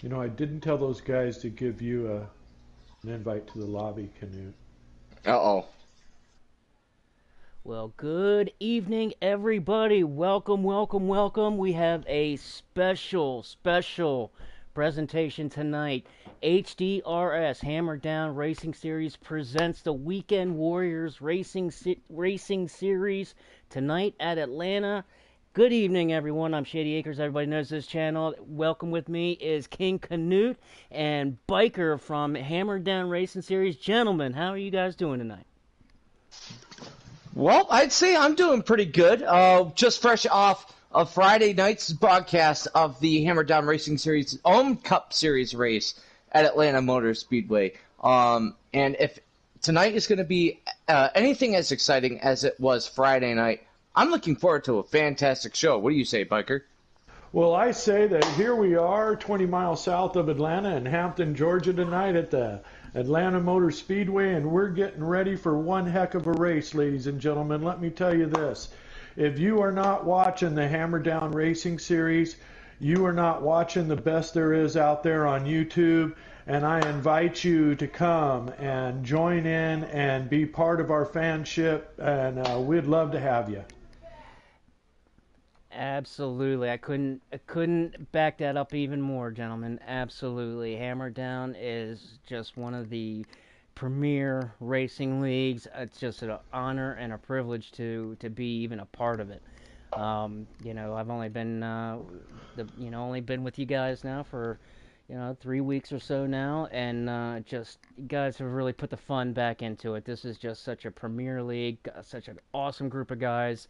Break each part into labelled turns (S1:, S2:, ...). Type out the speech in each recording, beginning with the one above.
S1: You know, I didn't tell those guys to give you an invite to the lobby, Canute.
S2: Uh-oh.
S3: Well, good evening, everybody. Welcome, welcome, welcome. We have a special presentation tonight. HDRS Hammer Down Racing Series presents the Weekend Warriors Racing Series tonight at Atlanta. Good evening, everyone. I'm Shady Acres. Everybody knows this channel. Welcome with me is King Canute and Biker from Hammer Down Racing Series. Gentlemen, how are you guys doing tonight?
S2: Well, I'd say I'm doing pretty good. Just fresh off of Friday night's broadcast of the Hammer Down Racing Series Cup Series race at Atlanta Motor Speedway. And if tonight is going to be anything as exciting as it was Friday night, I'm looking forward to a fantastic show. What do you say, Biker?
S1: Well, I say that here we are, 20 miles south of Atlanta in Hampton, Georgia tonight at the Atlanta Motor Speedway, and we're getting ready for one heck of a race, ladies and gentlemen. Let me tell you this. If you are not watching the Hammer Down Racing Series, you are not watching the best there is out there on YouTube, and I invite you to come and join in and be part of our fanship, and we'd love to have you.
S3: Absolutely. I couldn't back that up even more, gentlemen. Absolutely. Hammer Down is just one of the premier racing leagues. It's just an honor and a privilege to be even a part of it. I've only been only been with you guys now for 3 weeks or so now, and just you guys have really put the fun back into it. This is just such a premier league, such an awesome group of guys,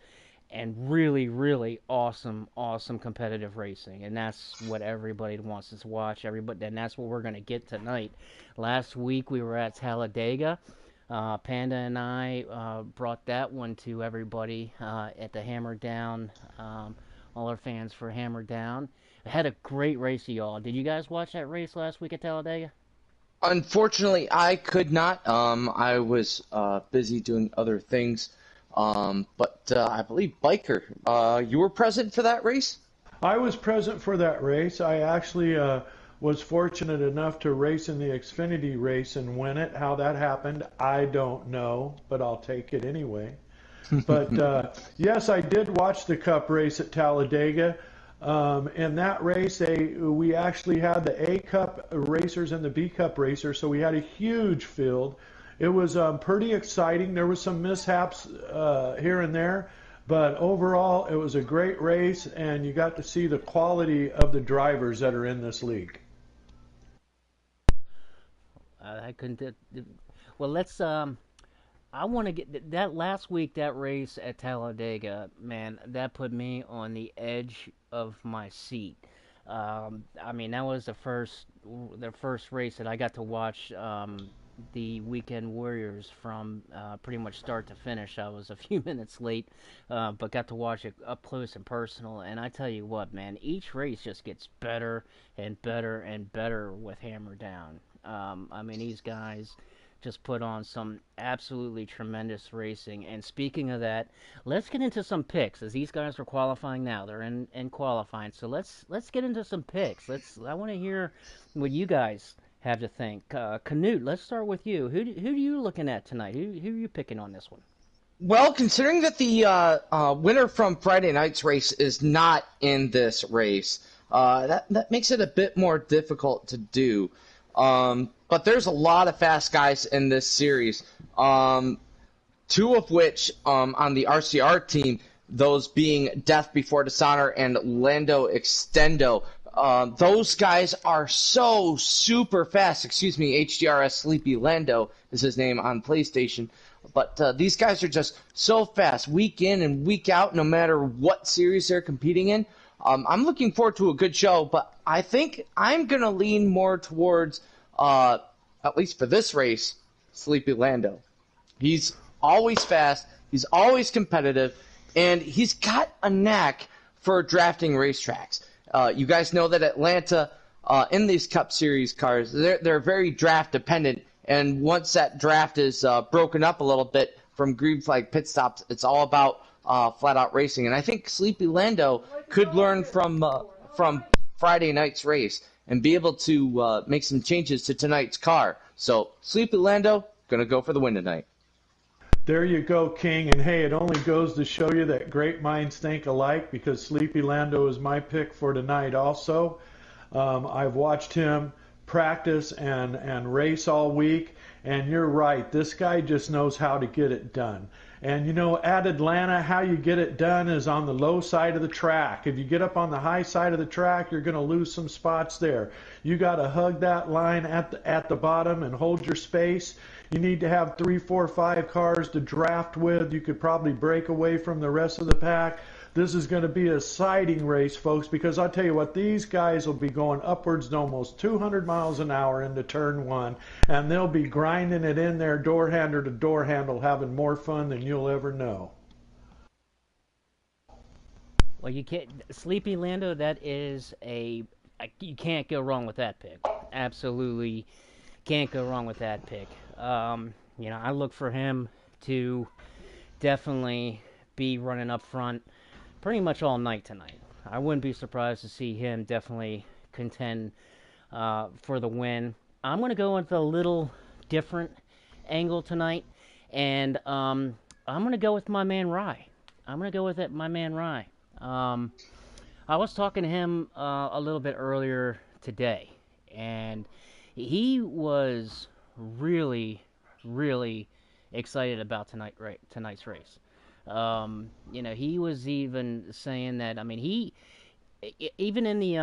S3: and really awesome competitive racing, and that's what everybody wants us to watch. Everybody, and that's what we're going to get tonight. Last week we were at Talladega. Panda and I brought that one to everybody at the Hammer Down. All our fans for Hammer Down. I had a great race, y'all. Did you guys watch that race last week at Talladega?
S2: Unfortunately, I could not. I was busy doing other things. But I believe, Biker, you were present for that race?
S1: I was present for that race. I actually was fortunate enough to race in the Xfinity race and win it. How that happened, I don't know, but I'll take it anyway. But yes, I did watch the Cup race at Talladega. In that race, we actually had the A Cup racers and the B Cup racers, so we had a huge field. It was pretty exciting. There was some mishaps here and there, but overall it was a great race, and you got to see the quality of the drivers that are in this league.
S3: I couldn't. Well, let's. I want to get that last week. That race at Talladega, man, that put me on the edge of my seat. I mean, that was the first race that I got to watch. The Weekend Warriors from pretty much start to finish. I was a few minutes late, but got to watch it up close and personal. And I tell you what, man, each race just gets better and better and better with Hammer Down. I mean, these guys just put on some absolutely tremendous racing. And speaking of that, let's get into some picks, as these guys are qualifying now. They're in qualifying, so let's get into some picks. I want to hear what you guys have to think. Canute, let's start with you. Who are you looking at tonight? Who are you picking on this one?
S2: Well, considering that the winner from Friday night's race is not in this race, that makes it a bit more difficult to do. But there's a lot of fast guys in this series. Two of which on the RCR team, those being Death Before Dishonor and Lando Extendo. Those guys are so super fast. Excuse me, HDRS Sleepy Lando is his name on PlayStation. But these guys are just so fast, week in and week out, no matter what series they're competing in. I'm looking forward to a good show, but I think I'm going to lean more towards, at least for this race, Sleepy Lando. He's always fast, he's always competitive, and he's got a knack for drafting racetracks. You guys know that Atlanta, in these Cup Series cars, they're very draft dependent, and once that draft is broken up a little bit from green flag pit stops, it's all about flat out racing. And I think Sleepy Lando could learn from Friday night's race and be able to make some changes to tonight's car. So Sleepy Lando, going to go for the win tonight.
S1: There you go, King. And hey, it only goes to show you that great minds think alike, because Sleepy Lando is my pick for tonight also. I've watched him practice and race all week, and you're right. This guy just knows how to get it done. And you know, at Atlanta, how you get it done is on the low side of the track. If you get up on the high side of the track, you're going to lose some spots there. You got to hug that line at the bottom and hold your space. You need to have 3, 4, 5 cars to draft with. You could probably break away from the rest of the pack. This is going to be a exciting race, folks, because I'll tell you what, these guys will be going upwards to almost 200 miles an hour into turn 1, and they'll be grinding it in there door handle to door handle, having more fun than you'll ever know.
S3: Well, you can't, Sleepy Lando, that is you can't go wrong with that pick. Absolutely can't go wrong with that pick. I look for him to definitely be running up front pretty much all night tonight. I wouldn't be surprised to see him definitely contend for the win. I'm going to go with a little different angle tonight, and I'm going to go with my man Rye. I'm going to go with my man Rye. I was talking to him a little bit earlier today, and he was really, really excited about tonight's race. He was even saying that, I mean, he even in the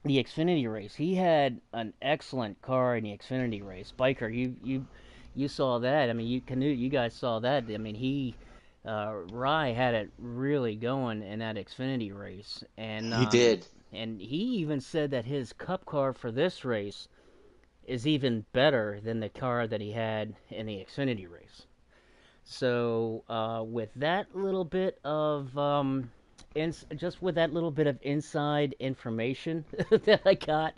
S3: Xfinity race, he had an excellent car in the Xfinity race. Biker, you saw that. I mean, you guys saw that. I mean, Rye had it really going in that Xfinity race, and
S2: He did.
S3: And he even said that his Cup car for this race is even better than the car that he had in the Xfinity race. So with that little bit of with that little bit of inside information that I got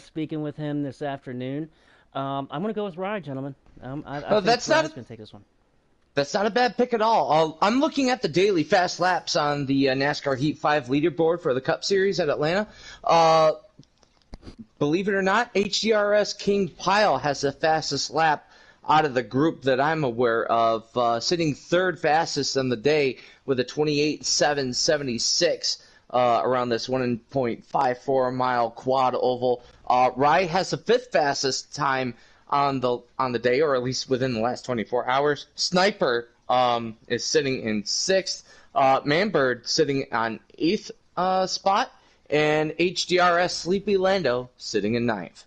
S3: speaking with him this afternoon, I'm going to go with Rye, gentlemen. I think
S2: that's
S3: Rye's going to take this one.
S2: That's not a bad pick at all. I'm looking at the daily fast laps on the NASCAR Heat 5 leaderboard for the Cup Series at Atlanta. Believe it or not, HDRS King Pyle has the fastest lap out of the group that I'm aware of, sitting third fastest on the day with a 28.776 around this 1.54 mile quad oval. Rye has the fifth fastest time on the day, or at least within the last 24 hours. Sniper is sitting in sixth. Manbird sitting on eighth spot, and HDRS Sleepy Lando sitting in ninth.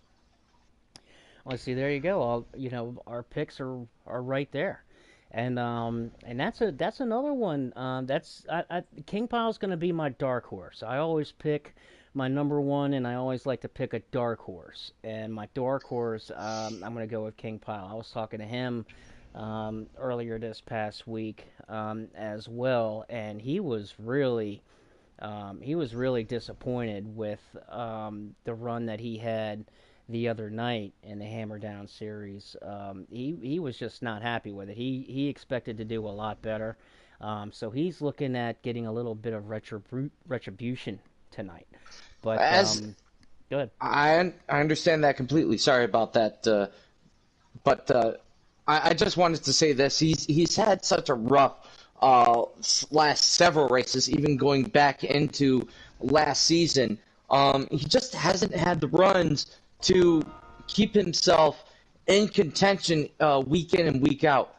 S3: Well, see, there you go. Our picks are right there, and that's another one. King Pyle's going to be my dark horse. I always pick my number one, and I always like to pick a dark horse. And my dark horse, I'm going to go with King Pyle. I was talking to him earlier this past week as well, and he was really disappointed with the run that he had the other night in the Hammer Down series. He was just not happy with it. He expected to do a lot better. So he's looking at getting a little bit of retribution tonight. But go ahead.
S2: I understand that completely. Sorry about that. But I just wanted to say this. He's had such a rough last several races, even going back into last season. He just hasn't had the runs to keep himself in contention week in and week out.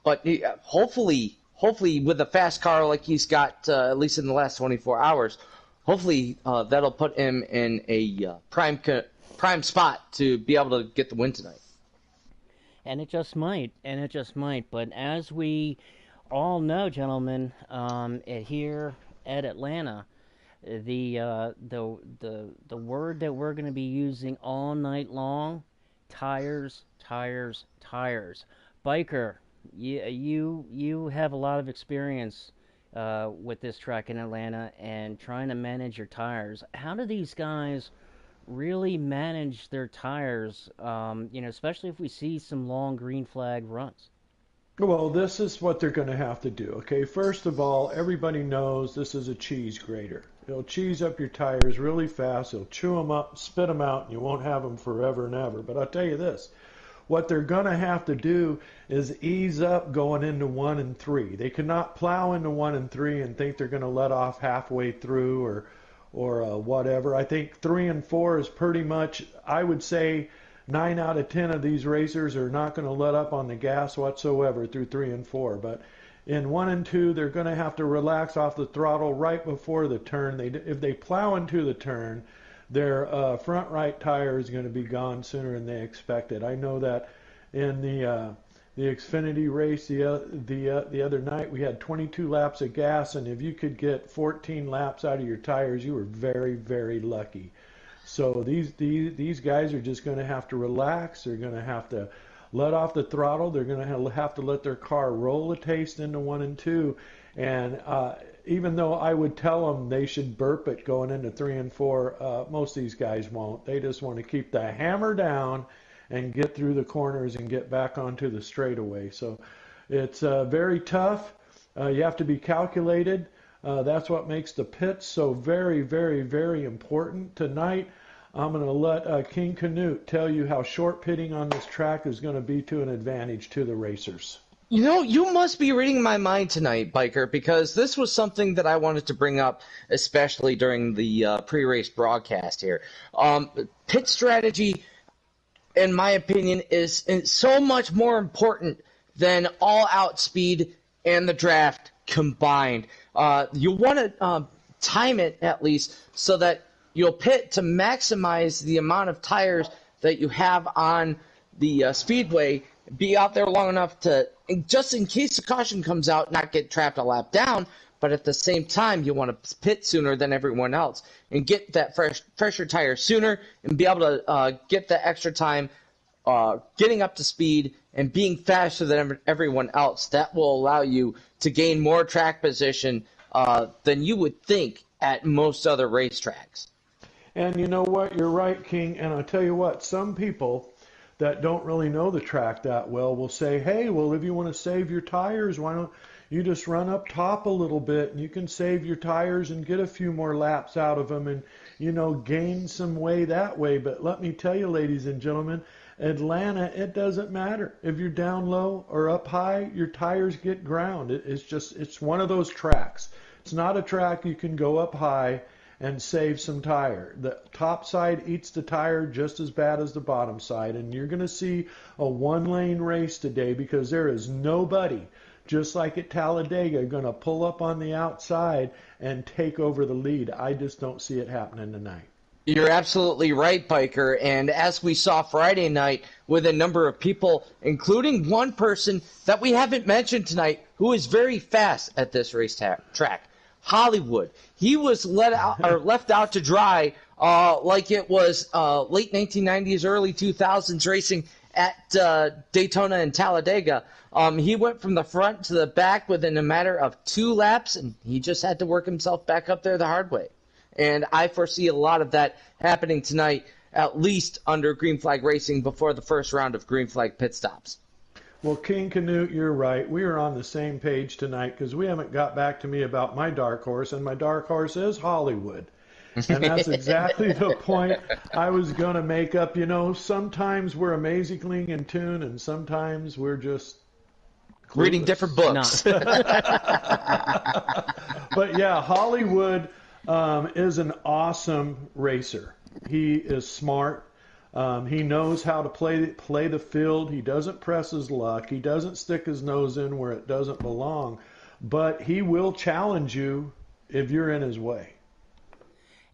S2: But hopefully with a fast car like he's got, at least in the last 24 hours, hopefully that'll put him in a prime spot to be able to get the win tonight.
S3: And it just might. But as we all know, gentlemen, here at Atlanta, the word that we're going to be using all night long, tires. Biker, you have a lot of experience with this track in Atlanta and trying to manage your tires. How do these guys really manage their tires, especially if we see some long green flag runs?
S1: Well, this is what they're going to have to do. Okay, first of all, everybody knows this is a cheese grater. It'll cheese up your tires really fast. It'll chew them up, spit them out, and you won't have them forever and ever. But I'll tell you this, what they're going to have to do is ease up going into 1 and 3. They cannot plow into 1 and 3 and think they're going to let off halfway through or whatever. I think 3 and 4 is pretty much, I would say, 9 out of 10 of these racers are not going to let up on the gas whatsoever through 3 and 4. But in 1 and 2, they're going to have to relax off the throttle right before the turn. If they plow into the turn, their front right tire is going to be gone sooner than they expected. I know that in the Xfinity race the other night, we had 22 laps of gas, and if you could get 14 laps out of your tires, you were very, very lucky. So these guys are just going to have to relax. They're going to have to let off the throttle. They're going to have to let their car roll a taste into 1 and 2. And even though I would tell them they should burp it going into 3 and 4, most of these guys won't. They just want to keep the hammer down and get through the corners and get back onto the straightaway. So it's very tough. You have to be calculated. That's what makes the pits so very, very, very important. Tonight, I'm going to let King Canute tell you how short pitting on this track is going to be to an advantage to the racers.
S2: You know, you must be reading my mind tonight, Biker, because this was something that I wanted to bring up, especially during the pre-race broadcast here. Pit strategy, in my opinion, is so much more important than all-out speed and the draft combined. You want to time it, at least, so that you'll pit to maximize the amount of tires that you have on the speedway, be out there long enough to, just in case the caution comes out, not get trapped a lap down, but at the same time, you want to pit sooner than everyone else and get that fresher tire sooner and be able to get the extra time getting up to speed and being faster than everyone else. That will allow you to gain more track position than you would think at most other racetracks.
S1: And you know what? You're right, King. And I'll tell you what, some people that don't really know the track that well will say, hey, well, if you want to save your tires, why don't you just run up top a little bit and you can save your tires and get a few more laps out of them and, you know, gain some way that way. But let me tell you, ladies and gentlemen, Atlanta, it doesn't matter. If you're down low or up high, your tires get ground. It's one of those tracks. It's not a track you can go up high and save some tire. The top side eats the tire just as bad as the bottom side, and you're going to see a one-lane race today because there is nobody, just like at Talladega, going to pull up on the outside and take over the lead. I just don't see it happening tonight.
S2: You're absolutely right, Biker, and as we saw Friday night with a number of people, including one person that we haven't mentioned tonight who is very fast at this track, Hollywood. He was left out to dry like it was late 1990s, early 2000s racing at Daytona and Talladega. He went from the front to the back within a matter of 2 laps, and he just had to work himself back up there the hard way. And I foresee a lot of that happening tonight, at least under Green Flag Racing before the first round of Green Flag pit stops.
S1: Well, King Canute, you're right. We are on the same page tonight because we haven't got back to me about my dark horse, and my dark horse is Hollywood. And that's exactly the point I was going to make up. You know, sometimes we're amazingly in tune, and sometimes we're just clueless.
S2: Reading different books.
S1: But yeah, Hollywood is an awesome racer. He is smart. He knows how to play the field. He doesn't press his luck. He doesn't stick his nose in where it doesn't belong. But he will challenge you if you're in his way.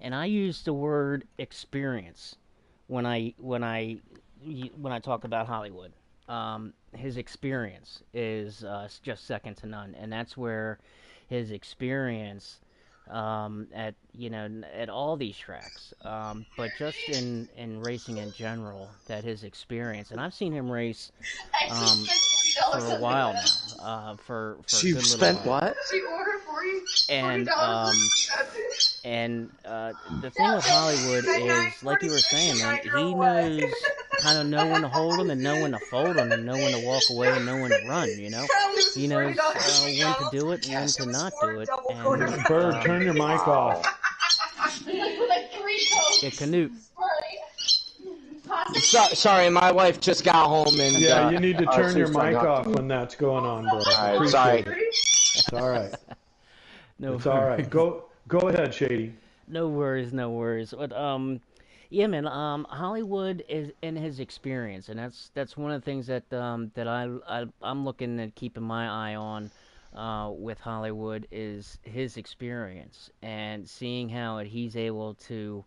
S3: And I use the word experience when I talk about Hollywood. His experience is just second to none, and that's where his experience at all these tracks, but just in racing in general, that his experience, and I've seen him race for a while now. For
S2: she
S3: a good
S2: spent
S3: little while.
S2: what?
S4: She ordered for you.
S3: And the thing with Hollywood is, like you were saying, man, he knows kind of know when to hold them and know when to fold them and know when to walk away and know when to run. You know, he knows when to do it and when to not do it. And
S1: Bird, turn your mic off.
S3: Yeah, Canute.
S2: Sorry, my wife just got home and
S1: Yeah, you need to turn
S2: she
S1: your
S2: was trying
S1: mic
S2: to
S1: off when that's going on, bro.
S2: All right,
S1: Appreciate
S2: sorry.
S1: it. It's all right.
S3: No
S1: It's all right.
S3: worries.
S1: Go ahead, Shady.
S3: No worries, no worries. But yeah, man. Hollywood is in his experience, and that's one of the things that I'm looking at keeping my eye on, with Hollywood is his experience and seeing how he's able to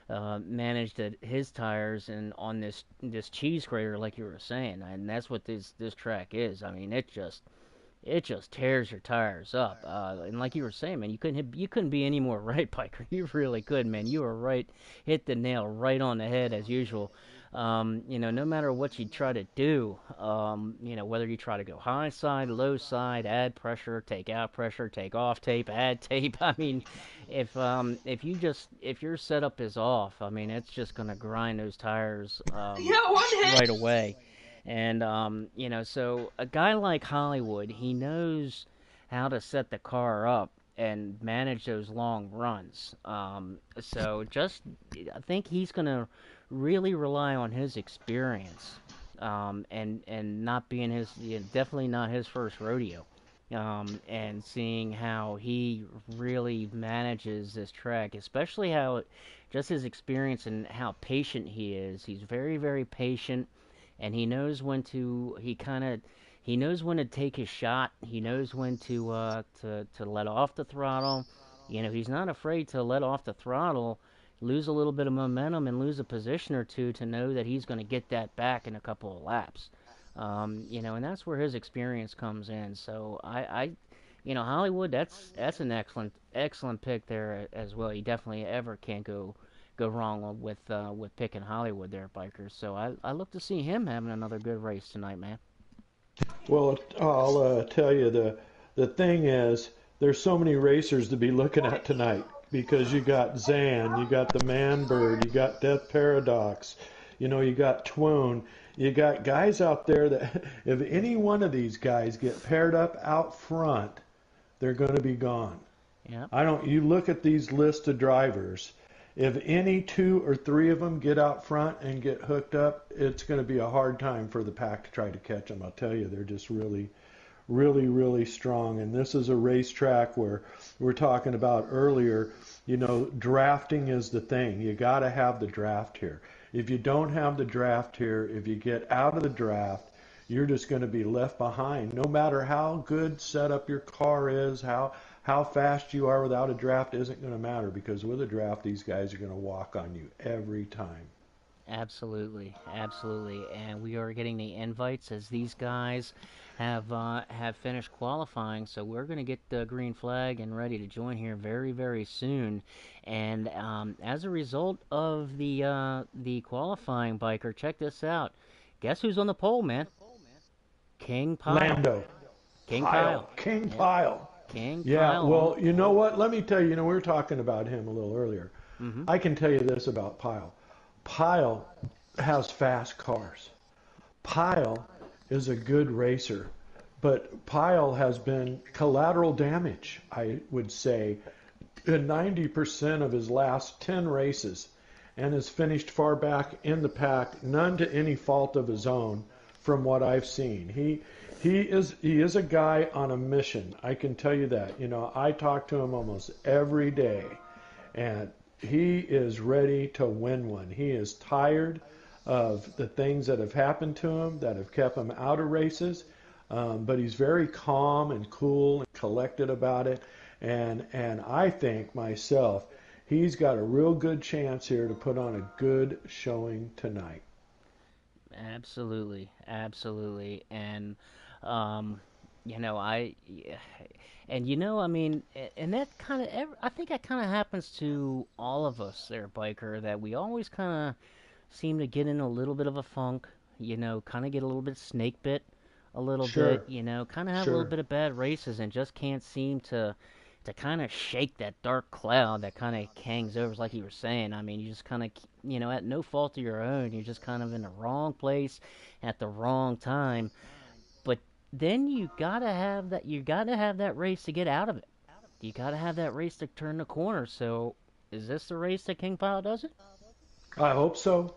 S3: manage his tires and on this cheese grater, like you were saying, and that's what this track is. I mean, it just tears your tires up. And like you were saying, man, you couldn't be any more right, Piker. You really could, man. You were right, hit the nail right on the head as usual. No matter what you try to do, whether you try to go high side, low side, add pressure, take out pressure, take off tape, add tape. I mean, if your setup is off, I mean, it's just gonna grind those tires right away. And so a guy like Hollywood, he knows how to set the car up and manage those long runs. So I think he's gonna really rely on his experience, and not being definitely not his first rodeo. And seeing how he really manages this track, especially how just his experience and how patient he is. He's very, very patient, and he knows when to take his shot. He knows when to let off the throttle. He's not afraid to let off the throttle, lose a little bit of momentum, and lose a position or two to know that he's going to get that back in a couple of laps. And that's where his experience comes in. So Hollywood, that's an excellent pick there as well. You definitely ever can't go wrong with picking Hollywood there, bikers. So I look to see him having another good race tonight, man.
S1: Well, I'll tell you the thing is there's so many racers to be looking at tonight because you got Zan, you got the Man Bird, you got Death Paradox, you got Twone, you got guys out there that if any one of these guys get paired up out front, they're going to be gone.
S3: Yeah.
S1: You look at these lists of drivers. If any two or three of them get out front and get hooked up, it's going to be a hard time for the pack to try to catch them. I'll tell you, they're just really, really, really strong. And this is a racetrack where we're talking about earlier, drafting is the thing. You got to have the draft here. If you don't have the draft here, if you get out of the draft, you're just going to be left behind. No matter how good set up your car is, how fast you are without a draft isn't going to matter because with a draft, these guys are going to walk on you every time.
S3: Absolutely, absolutely, and we are getting the invites as these guys have finished qualifying. So we're going to get the green flag and ready to join here very, very soon. And as a result of the qualifying, biker, check this out. Guess who's on the pole, man? King Pyle.
S1: Lando.
S3: King Pyle.
S1: King
S3: Yeah.
S1: Pyle.
S3: King
S1: Yeah,
S3: Pyle.
S1: well, you know what? Let me tell you, we were talking about him a little earlier.
S3: Mm-hmm.
S1: I can tell you this about Pyle. Pyle has fast cars. Pyle is a good racer, but Pyle has been collateral damage, I would say, in 90% of his last 10 races and has finished far back in the pack, none to any fault of his own from what I've seen. He is a guy on a mission. I can tell you that. I talk to him almost every day, and he is ready to win one. He is tired of the things that have happened to him that have kept him out of races, but he's very calm and cool and collected about it. And I think myself, he's got a real good chance here to put on a good showing tonight.
S3: Absolutely, absolutely, and um, I, I mean, and that I think that kind of happens to all of us there, biker, that we always kind of seem to get in a little bit of a funk, kind of get a little bit snake bit, a little
S1: Sure.
S3: bit, kind of have a
S1: Sure.
S3: little bit of bad races and just can't seem to kind of shake that dark cloud that kind of hangs over, like you were saying. I mean, you just kind of, at no fault of your own, you're just kind of in the wrong place at the wrong time. But then you gotta have that race to get out of it. You gotta have that race to turn the corner. So, is this the race that King Pyle does it?
S1: I hope so.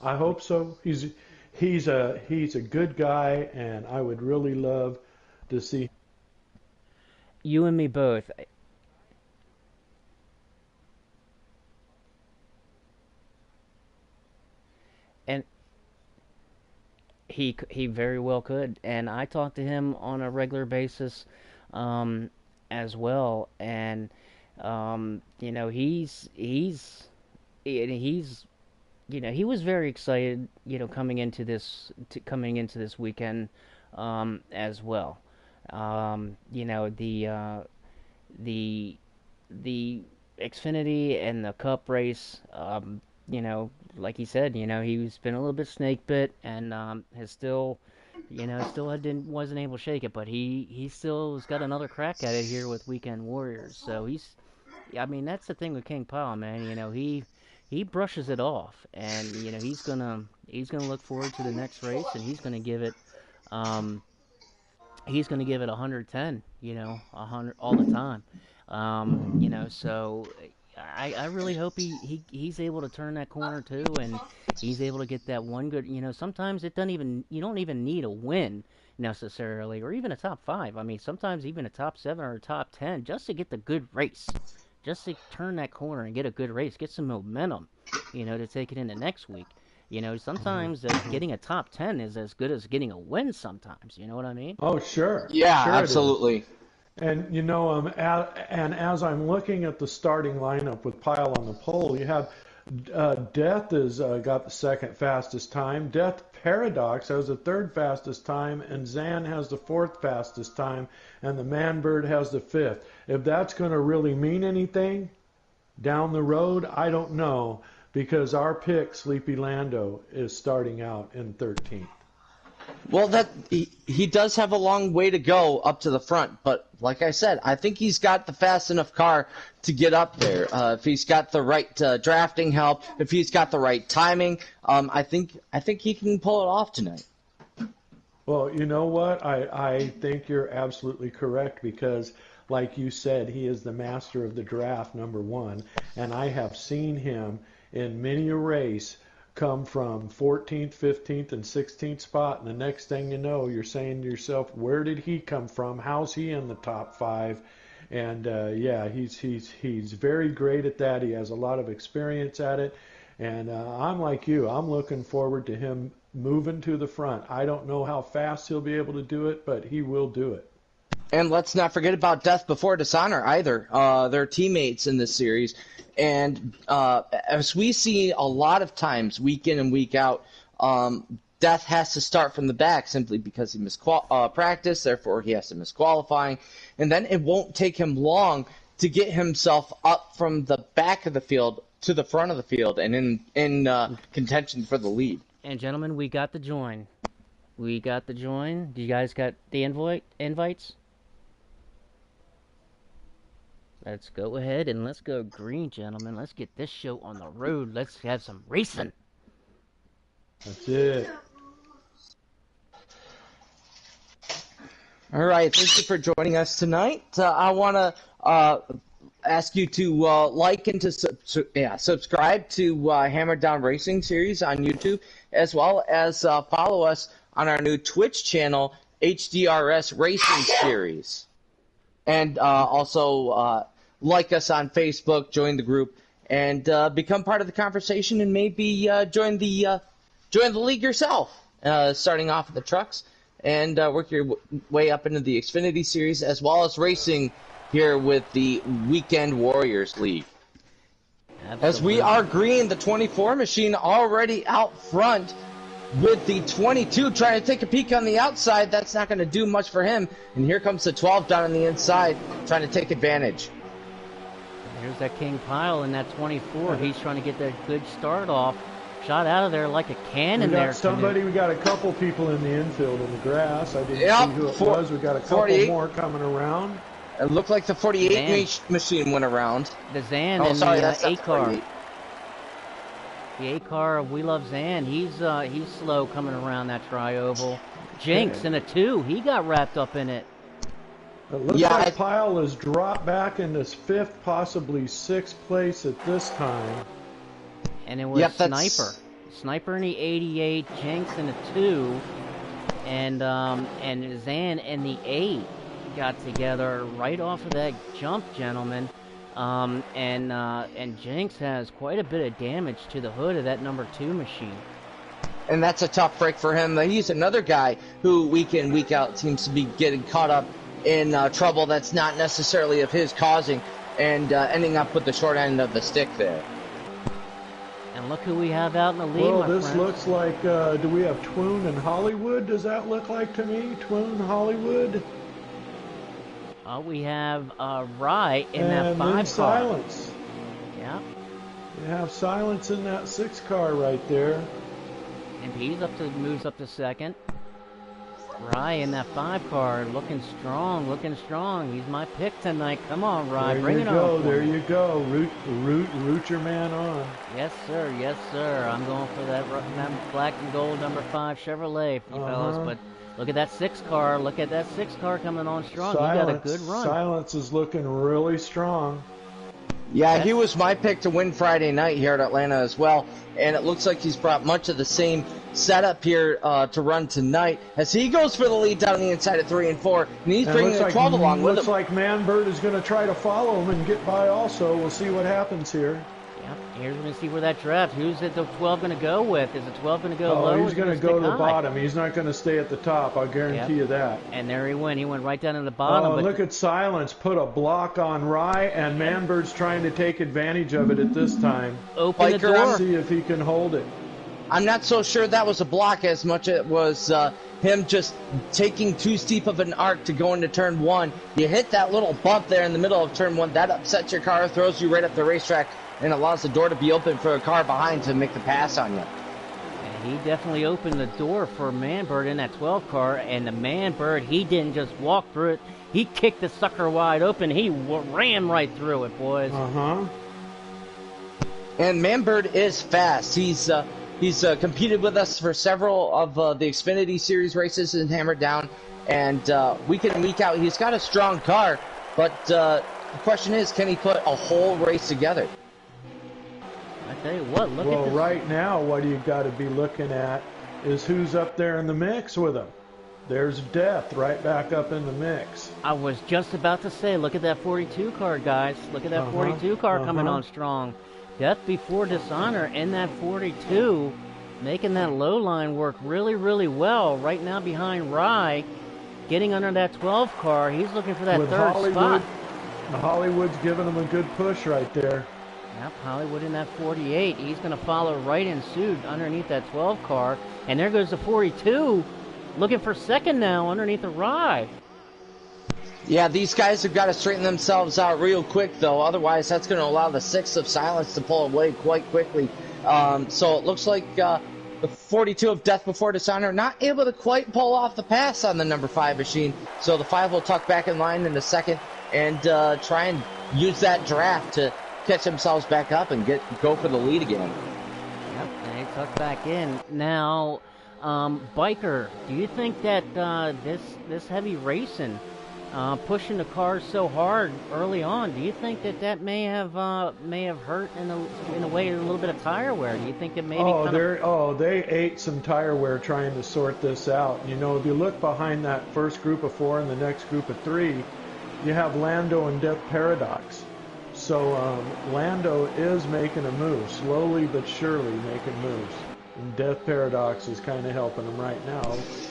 S1: I hope so. He's a good guy, and I would really love to see.
S3: You and me both. And he very well could. And I talk to him on a regular basis, um, as well. And you know, he's he was very excited, coming into this weekend, as well. You know, the the Xfinity and the Cup race, you know, like he said, he's been a little bit snake bit, and has still, didn't wasn't able to shake it, but he still has got another crack at it here with Weekend Warriors. So I mean, that's the thing with King Pile, man. He brushes it off, and he's gonna look forward to the next race, and um, he's gonna give it 110, 100 all the time. So I really hope he's able to turn that corner too, and he's able to get that one good. Sometimes you don't even need a win necessarily, or even a top five. I mean, sometimes even a top seven or a top 10 just to get the good race, just to turn that corner and get a good race, get some momentum, to take it into next week. Sometimes getting a top 10 is as good as getting a win sometimes. You know what I mean?
S1: Oh, sure,
S2: Yeah,
S1: sure it is.
S2: absolutely.
S1: And and as I'm looking at the starting lineup with Pyle on the pole, you have Death has got the second fastest time. Death Paradox has the third fastest time, and Zan has the fourth fastest time, and the Manbird has the fifth. If that's going to really mean anything down the road, I don't know, because our pick, Sleepy Lando, is starting out in 13th.
S2: Well, he does have a long way to go up to the front, but like I said, I think he's got the fast enough car to get up there. If he's got the right drafting help, if he's got the right timing, I think he can pull it off tonight.
S1: Well, you know what? I think you're absolutely correct because, like you said, he is the master of the draft, number one. And I have seen him in many a race come from 14th, 15th, and 16th spot. And the next thing you know, you're saying to yourself, where did he come from? How's he in the top five? And yeah, he's very great at that. He has a lot of experience at it. And I'm like you. I'm looking forward to him moving to the front. I don't know how fast he'll be able to do it, but he will do it.
S2: And let's not forget about Death Before Dishonor either. They're teammates in this series. And as we see a lot of times, week in and week out, Death has to start from the back simply because he missed practice, therefore he has to miss qualifying. And then it won't take him long to get himself up from the back of the field to the front of the field and in contention for the lead.
S3: And gentlemen, we got the join. We got the join. Do you guys got the invites? Let's go ahead and let's go green, gentlemen. Let's get this show on the road. Let's have some racing.
S1: That's it.
S2: All right, thank you for joining us tonight. I want to ask you to like and to subscribe to Hammer Down Racing Series on YouTube, as well as follow us on our new Twitch channel, HDRS Racing Series. And also like us on Facebook, join the group, and become part of the conversation, and maybe join the league yourself, starting off at the trucks, and work your way up into the Xfinity Series, as well as racing here with the Weekend Warriors League. Absolutely. As we are green, the 24 machine already out front with the 22 trying to take a peek on the outside. That's not going to do much for him. And here comes the 12 down on the inside trying to take advantage.
S3: Here's that King Pile in that 24. He's trying to get that good start off. Shot out of there like a cannon there.
S1: We got a couple people in the infield in the grass. I didn't see who it was. We got a couple
S2: 48.
S1: more coming around.
S2: It looked like the 48 machine went around.
S3: The Zan
S2: and
S3: the
S2: that's
S3: A-car. The A-car of We Love Zan, he's slow coming around that tri-oval. Jinx in a 2, he got wrapped up in it.
S1: It looks like Pyle has dropped back into 5th, possibly 6th place at this time.
S3: And it was
S2: Yep,
S3: Sniper in the 88, Jenks in the 2, and Zan in the 8 got together right off of that jump, gentlemen. And Jenks has quite a bit of damage to the hood of that number 2 machine.
S2: And that's a tough break for him. He's another guy who week in, week out seems to be getting caught up in trouble that's not necessarily of his causing, and ending up with the short end of the stick there.
S3: And look who we have out in the lead,
S1: Well,
S3: my
S1: this
S3: friends.
S1: looks like, do we have Twoon and Hollywood? Does that look like to me? Twoon, Hollywood?
S3: We have Rye in that
S1: And
S3: 5
S1: then
S3: car.
S1: Silence.
S3: Yeah.
S1: You have Silence in that 6 car right there.
S3: And he's moves up to second. Rye in that 5 car, looking strong, He's my pick tonight. Come on, Rye, bring it on.
S1: There you go. Root your man on.
S3: Yes, sir. I'm going for that black and gold number 5 Chevrolet, fellas. But look at that 6 car. Look at that 6 car coming on strong. He got a good run.
S1: Silence is looking really strong.
S2: Yeah, he was my pick to win Friday night here at Atlanta as well, and it looks like he's brought much of the same setup here to run tonight as he goes for the lead down the inside of 3 and 4, and he's bringing the 12 along with him.
S1: Looks like Manbird is going to try to follow him and get by also. We'll see what happens here.
S3: Yep, here's going to see where that draft. Who's the 12 going to go with? Is the 12 going to go low?
S1: Oh, he's going to go to the
S3: high?
S1: bottom. He's not going to stay at the top. I'll guarantee you that.
S3: And there he went. He went right down to the bottom.
S1: Oh, look at Silence. Put a block on Rye, and Manbird's trying to take advantage of it at this time.
S3: Open the door.
S1: See if he can hold it.
S2: I'm not so sure that was a block as much as it was him just taking too steep of an arc to go into turn 1. You hit that little bump there in the middle of turn 1. That upsets your car, throws you right up the racetrack, and allows the door to be open for a car behind to make the pass on you.
S3: And he definitely opened the door for Manbird in that 12 car, and the Manbird, he didn't just walk through it. He kicked the sucker wide open. He ran right through it, boys.
S2: And Manbird is fast. He's competed with us for several of the Xfinity Series races and Hammered Down, and week in and week out, he's got a strong car, but the question is, can he put a whole race together?
S3: I tell you what, look at
S1: Well,
S3: this.
S1: right now, what you got to be looking at is who's up there in the mix with him. There's Death right back up in the mix.
S3: I was just about to say, look at that 42 car, guys. Look at that 42 car coming on strong. Death Before Dishonor in that 42, making that low line work really, really well. Right now behind Rye, getting under that 12 car. He's looking for that
S1: With
S3: third spot.
S1: Hollywood's giving him a good push right there.
S3: Yep, Hollywood in that 48. He's going to follow right in suit underneath that 12 car. And there goes the 42, looking for second now underneath the Rye.
S2: Yeah, these guys have got to straighten themselves out real quick, though. Otherwise, that's going to allow the 6 of Silence to pull away quite quickly. So it looks like the 42 of Death Before Dishonor not able to quite pull off the pass on the number 5 machine. So the 5 will tuck back in line in the second and try and use that draft to catch themselves back up and go for the lead again.
S3: Yep, and he tucked back in. Now, Biker, do you think that this heavy racing, pushing the cars so hard early on, do you think that may have hurt in a way a little bit of tire wear? Do you think that maybe?
S1: They ate some tire wear trying to sort this out. You know, if you look behind that first group of 4 and the next group of 3, you have Lando and Death Paradox. So Lando is making a move, slowly but surely making moves. And Death Paradox is kind of helping him right now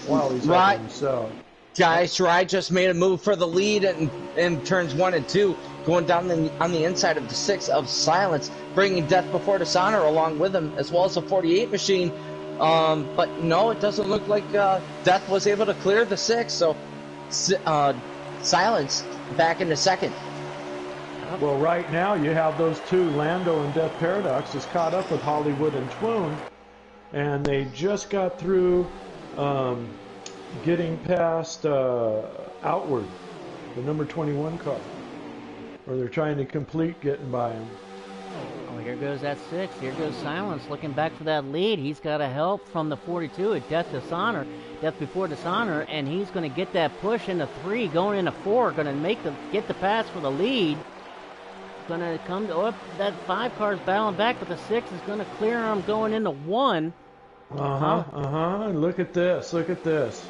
S1: while he's helping himself.
S2: Guys, Rye just made a move for the lead in turns 1 and 2, going down on the inside of the 6 of Silence, bringing Death Before Dishonor along with him, as well as the 48 machine. But no, it doesn't look like Death was able to clear the 6, so Silence back into second.
S1: Well, right now you have those 2, Lando and Death Paradox, is caught up with Hollywood and Twoon, and they just got through getting past Outward, the number 21 car, or they're trying to complete getting by him.
S3: Oh, here goes that 6. Here goes Silence looking back for that lead. He's got a help from the 42 at Death Before Dishonor, and he's going to get that push into 3, going into 4, going to get the pass for the lead. going to come to, oh, that 5 car's battling back, but the 6 is going to clear him going into 1.
S1: Look at this. Look at this.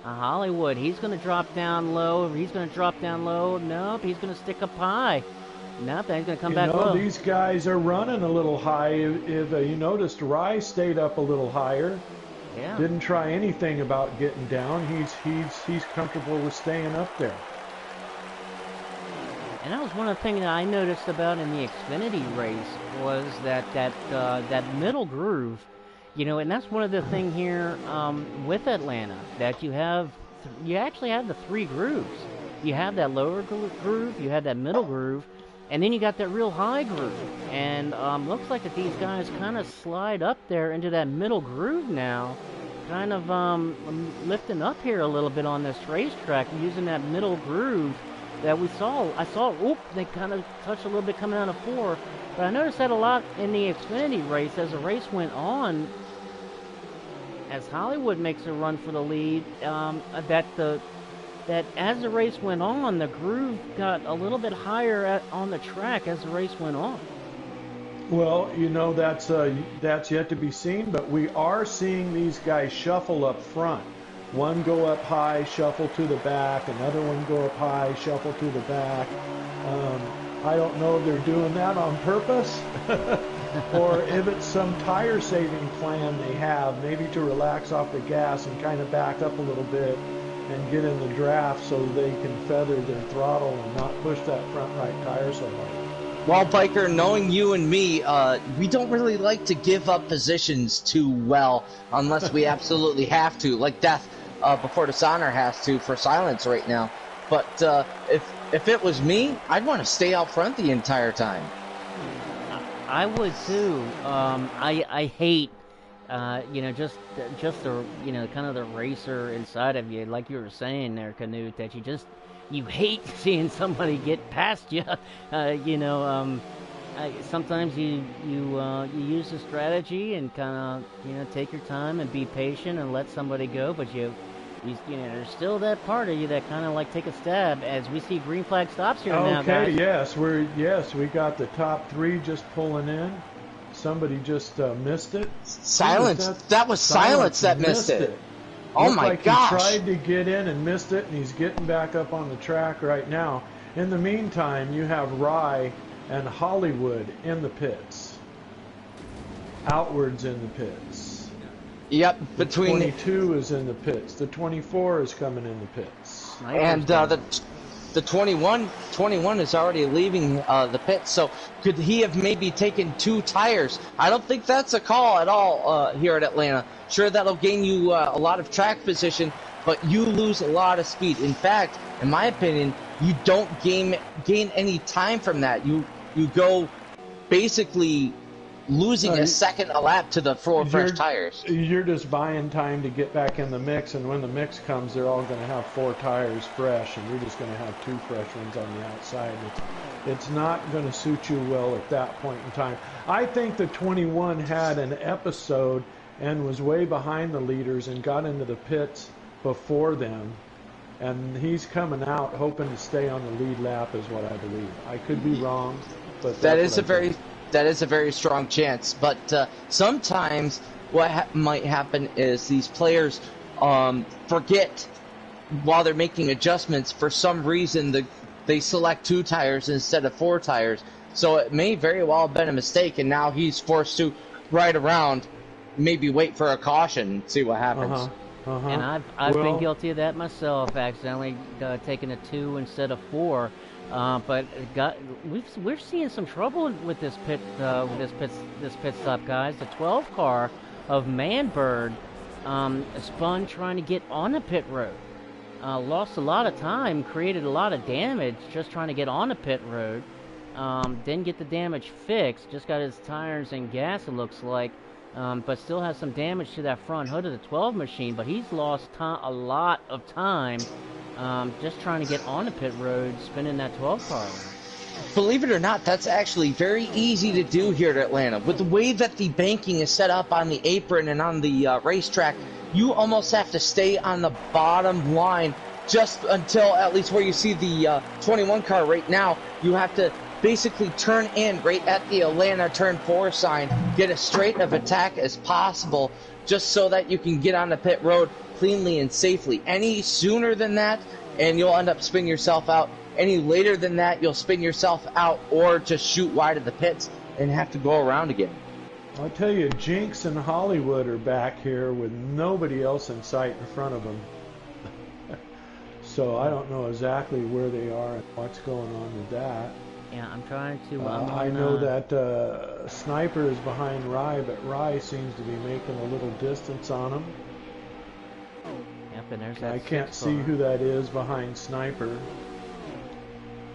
S3: Hollywood, he's going to drop down low. He's going to drop down low. Nope, he's going to stick up high. Nope, he's going to come back low.
S1: These guys are running a little high. If you noticed, Rye stayed up a little higher.
S3: Yeah.
S1: Didn't try anything about getting down. He's comfortable with staying up there.
S3: And that was one of the things that I noticed about in the Xfinity race was that middle groove. And that's one of the things here with Atlanta, that you actually have the 3 grooves. You have that lower groove, you have that middle groove, and then you got that real high groove. And looks like that these guys kind of slide up there into that middle groove now, kind of lifting up here a little bit on this racetrack, using that middle groove that we saw. They kind of touched a little bit coming out of 4, but I noticed that a lot in the Xfinity race as the race went on. As Hollywood makes a run for the lead, that as the race went on, the groove got a little bit higher on the track as the race went on.
S1: Well, that's yet to be seen, but we are seeing these guys shuffle up front. One go up high, shuffle to the back. Another one go up high, shuffle to the back. I don't know if they're doing that on purpose or if it's some tire saving plan they have, maybe to relax off the gas and kind of back up a little bit and get in the draft so they can feather their throttle and not push that front right tire so hard.
S2: Well, Biker, knowing you and me, we don't really like to give up positions too well unless we absolutely have to, like Death before Dishonor has to for Silence right now. But if it was me, I'd want to stay out front the entire time.
S3: I would too. I hate, just the, kind of the racer inside of you, like you were saying there, Canute, that you hate seeing somebody get past you. Sometimes you use the strategy and kind of, take your time and be patient and let somebody go, but there's still that part of you that kind of like take a stab as we see green flag stops here now, guys.
S1: Okay, we got the top 3 just pulling in. Somebody just missed it.
S2: Silence. That was Silence that missed it. Oh
S1: Looked
S2: my
S1: like
S2: gosh.
S1: He tried to get in and missed it, and he's getting back up on the track right now. In the meantime, you have Rye and Hollywood in the pits. Outwards in the pits.
S2: Yep,
S1: the 22 is in the pits. The 24 is coming in the pits.
S2: And the 21 is already leaving the pits. So could he have maybe taken 2 tires? I don't think that's a call at all here at Atlanta. Sure, that'll gain you a lot of track position, but you lose a lot of speed. In fact, in my opinion, you don't gain any time from that. You go basically losing a second a lap to the 4 fresh tires.
S1: You're just buying time to get back in the mix, and when the mix comes, they're all going to have 4 tires fresh, and you're just going to have 2 fresh ones on the outside. It's not going to suit you well at that point in time. I think the 21 had an episode and was way behind the leaders and got into the pits before them, and he's coming out hoping to stay on the lead lap is what I believe. I could be wrong, but
S2: that is a very strong chance. But sometimes what might happen is these players forget while they're making adjustments. For some reason, they select 2 tires instead of 4 tires. So it may very well have been a mistake, and now he's forced to ride around, maybe wait for a caution and see what happens.
S3: And I've been guilty of that myself, accidentally taking a 2 instead of 4. But we're seeing some trouble with this pit stop, guys. The 12 car of Manbird spun trying to get on the pit road. Lost a lot of time, created a lot of damage just trying to get on the pit road. Didn't get the damage fixed, just got his tires and gas, it looks like. But still has some damage to that front hood of the 12 machine. But he's lost a lot of time just trying to get on the pit road, spinning that 12 car.
S2: Believe it or not, that's actually very easy to do here at Atlanta. With the way that the banking is set up on the apron and on the racetrack, you almost have to stay on the bottom line just until at least where you see the 21 car right now. You have to basically turn in right at the Atlanta turn 4 sign, get as straight of attack as possible, just so that you can get on the pit road cleanly and safely. Any sooner than that, and you'll end up spinning yourself out. Any later than that, you'll spin yourself out or just shoot wide of the pits and have to go around again.
S1: I'll tell you, Jinx and Hollywood are back here with nobody else in sight in front of them. So I don't know exactly where they are and what's going on with that.
S3: Yeah, I'm trying to.
S1: I know that Sniper is behind Rye, but Rye seems to be making a little distance on him.
S3: Yep, and there's that.
S1: I can't see who that is behind Sniper.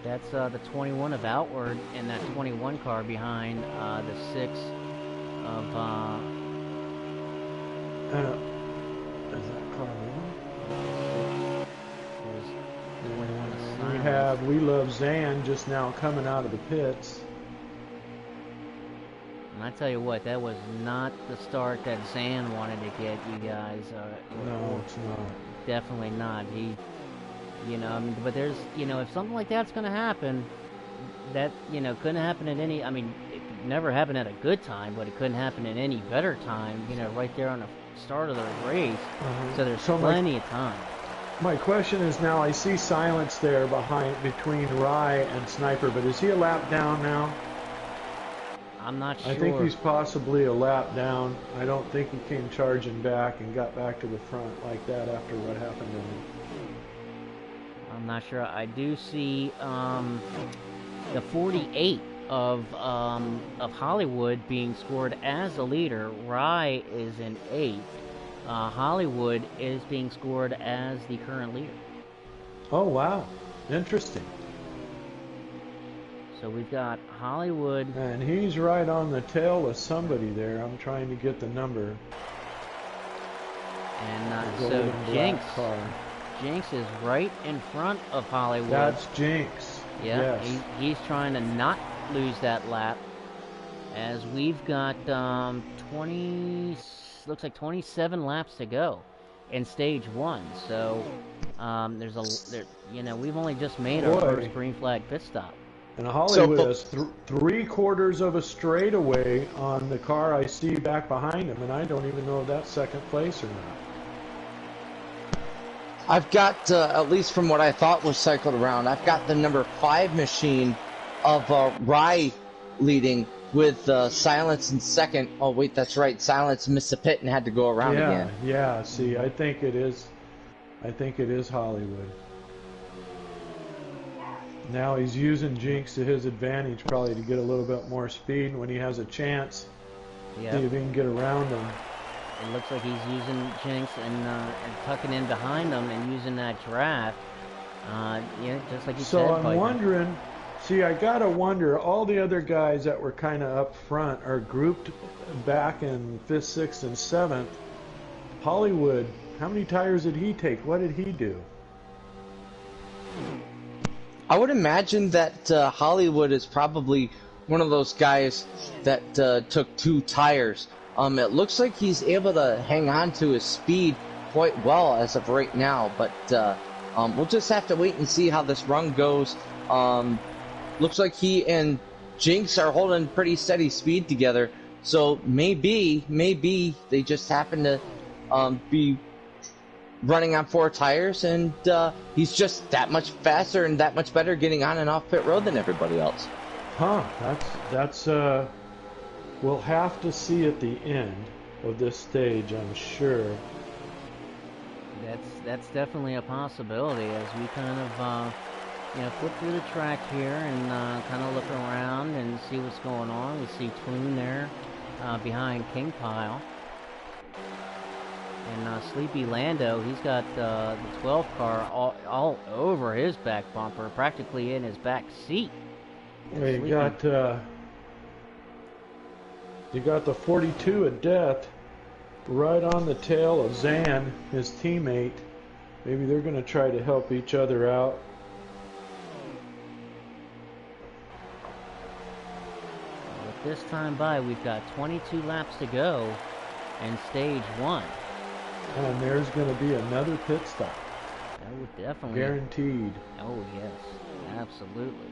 S3: That's the 21 of Outward and that 21 car behind the 6 of.
S1: Is that car moving?
S3: There's 21 of
S1: We have We Love Zan just now coming out of the pits.
S3: And I tell you what, that was not the start that Zan wanted to get, you guys.
S1: No, it's not.
S3: Definitely not. He, you know, I mean, but there's, you know, if something like that's going to happen, that, you know, couldn't happen at any, I mean, it could never happen at a good time, but it couldn't happen at any better time, you know, right there on the start of the race. So there's plenty of time.
S1: My question is now, I see Silence there between Rye and Sniper, but is he a lap down now?
S3: I'm not sure.
S1: I think he's possibly a lap down. I don't think he came charging back and got back to the front like that after what happened to him.
S3: I'm not sure. I do see the 48 of Hollywood being scored as a leader. Rye is in 8th. Hollywood is being scored as the current leader.
S1: Oh, wow. Interesting.
S3: So we've got Hollywood.
S1: And he's right on the tail of somebody there. I'm trying to get the number.
S3: And so Jinx is right in front of Hollywood.
S1: That's Jinx.
S3: Yeah,
S1: yes.
S3: He's trying to not lose that lap. As we've got 20, looks like 27 laps to go in stage 1. So you know, we've only just made our first green flag pit stop.
S1: And Hollywood has 3/4 of a straightaway on the car I see back behind him, and I don't even know if that's second place or not.
S2: I've got, at least from what I thought was cycled around, I've got the number 5 machine of Rye leading with Silence in second. Oh, wait, that's right. Silence missed the pit and had to go around again.
S1: Yeah, see, I think it is Hollywood. Now he's using Jinx to his advantage probably to get a little bit more speed when he has a chance. See if he can get around him.
S3: It looks like he's using Jinx and tucking in behind him and using that draft. Yeah, just like you said.
S1: So I'm wondering, see, I gotta wonder, all the other guys that were kind of up front are grouped back in 5th, 6th, and 7th. Hollywood, how many tires did he take? What did he do?
S2: I would imagine that Hollywood is probably one of those guys that took 2 tires. It looks like he's able to hang on to his speed quite well as of right now, but we'll just have to wait and see how this run goes. Looks like he and Jinx are holding pretty steady speed together, so maybe they just happen to be running on 4 tires, and he's just that much faster and that much better getting on and off pit road than everybody else.
S1: Huh, that's we'll have to see at the end of this stage, I'm sure.
S3: That's definitely a possibility as we kind of you know, flip through the track here and kind of look around and see what's going on. We see Tune there behind King Pile. And Sleepy Lando, he's got the 12 car all over his back bumper, practically in his back seat.
S1: You got the 42 at Death right on the tail of Zan, his teammate. Maybe they're going to try to help each other out.
S3: With this time by, we've got 22 laps to go in stage 1.
S1: And there's going to be another pit stop.
S3: That would definitely.
S1: Guaranteed.
S3: Oh, yes. Absolutely.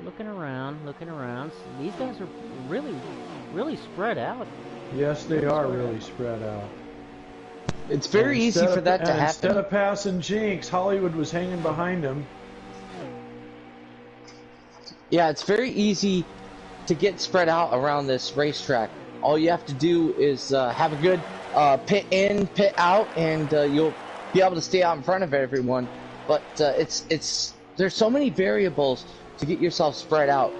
S3: looking around, looking around. These guys are really, really spread out.
S1: Yes, they are really spread out.
S2: It's very easy for that to happen.
S1: Instead of passing Jinx, Hollywood was hanging behind him.
S2: Yeah, it's very easy to get spread out around this racetrack. All you have to do is have a good pit in, pit out, and you'll be able to stay out in front of everyone. But there's so many variables to get yourself spread out.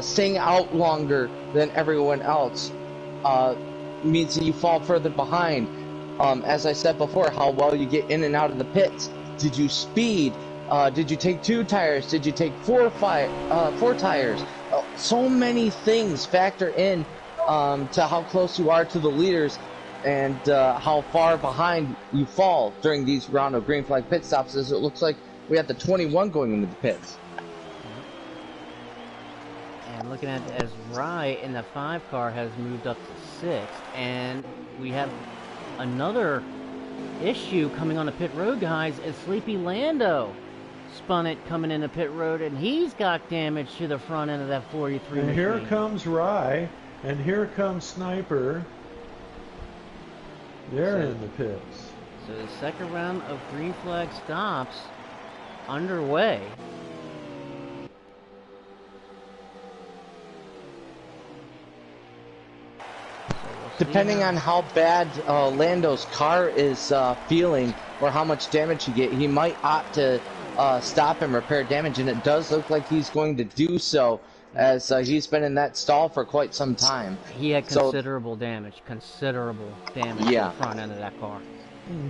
S2: Staying out longer than everyone else means that you fall further behind. As I said before, how well you get in and out of the pits. Did you speed? Did you take 2 tires? Did you take 4 tires? So many things factor in to how close you are to the leaders and how far behind you fall during these round of green flag pit stops. As it looks like we have the 21 going into the pits.
S3: And looking at as Rye in the 5 car has moved up to 6, and we have another issue coming on the pit road, guys, is Sleepy Lando spun it coming into pit road, and he's got damage to the front end of that 43
S1: And
S3: machine.
S1: here comes Rye, and here comes Sniper. They're in the pits.
S3: So the second round of green flag stops underway.
S2: Depending on how bad Lando's car is feeling or how much damage he get, he might opt to stop and repair damage, and it does look like he's going to do so, as he's been in that stall for quite some time.
S3: He had considerable damage to the front end of that car.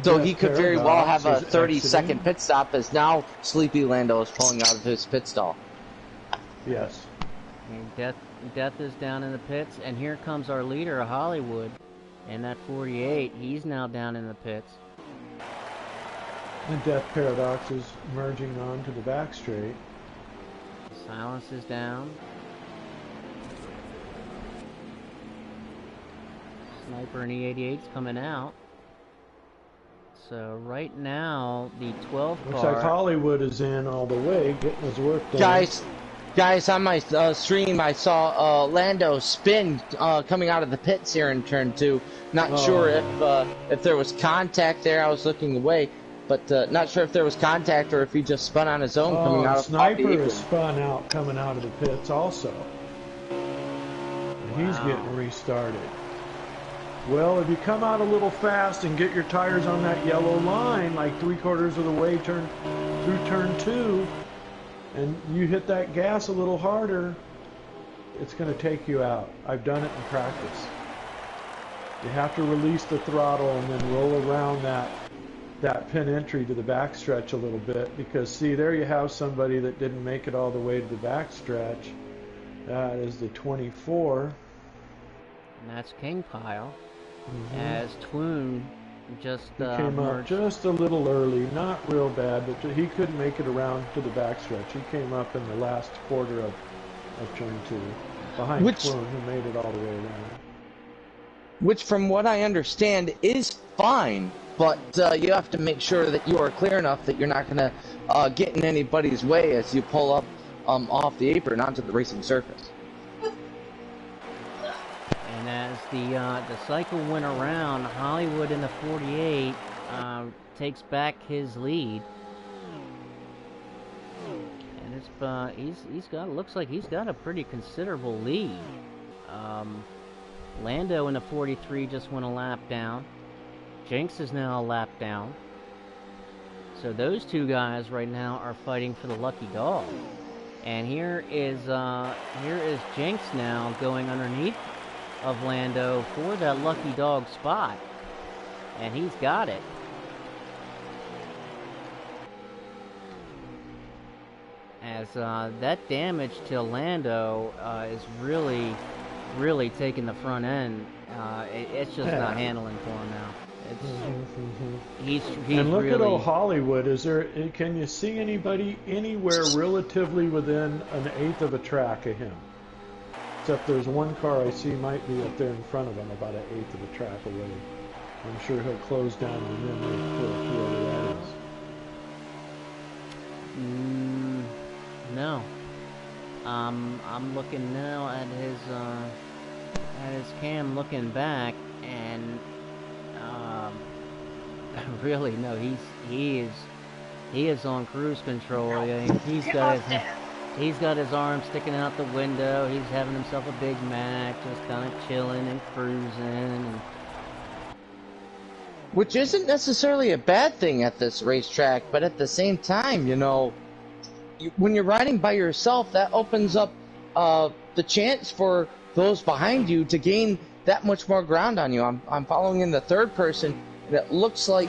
S2: So he could very well have a 30-second pit stop, as now Sleepy Lando is pulling out of his pit stall.
S1: Yes.
S3: And Death is down in the pits, and here comes our leader, Hollywood, in that 48. He's now down in the pits.
S1: And Death Paradox is merging on to the back straight.
S3: Silence is down. Sniper and E88's coming out. So right now, the 12 car...
S1: Looks like Hollywood is in all the way, getting his work done.
S2: Guys, on my stream, I saw Lando spin coming out of the pits here in turn 2. Not sure if there was contact there. I was looking away, but not sure if there was contact or if he just spun on his own coming out of the
S1: Sniper is spun out coming out of the pits also. And he's getting restarted. Well, if you come out a little fast and get your tires on that yellow line, like 3/4 of the way through turn 2, and you hit that gas a little harder, it's going to take you out. I've done it in practice. You have to release the throttle and then roll around that pin entry to the backstretch a little bit, because see, there you have somebody that didn't make it all the way to the backstretch. That is the 24.
S3: And that's King Pile. As Twoon just
S1: he came up just a little early, not real bad, but he couldn't make it around to the backstretch. He came up in the last quarter of turn 2, behind Twoon, who made it all the way around.
S2: Which, from what I understand, is fine, but you have to make sure that you are clear enough that you're not going to get in anybody's way as you pull up off the apron onto the racing surface.
S3: And as the cycle went around, Hollywood in the 48 takes back his lead, and looks like he's got a pretty considerable lead. Lando in the 43 just went a lap down. Jinx is now a lap down. So those two guys right now are fighting for the lucky dog. And here is Jinx now going underneath of Lando for that lucky dog spot, and he's got it. As that damage to Lando is really taking the front end. It's just not handling for him now. He's
S1: and look
S3: really...
S1: at old Hollywood. Can you see anybody anywhere relatively within an eighth of a track of him? Except there's one car I see might be up there in front of him, about an eighth of a track away. I'm sure he'll close down and then whoever that is.
S3: No. I'm looking now at his cam, looking back, and really no, he is on cruise control. He's got his arm sticking out the window. He's having himself a Big Mac, just kind of chilling and cruising. And
S2: which isn't necessarily a bad thing at this racetrack, but at the same time, you know, when you're riding by yourself, that opens up the chance for those behind you to gain that much more ground on you. I'm following in the third person, and it looks like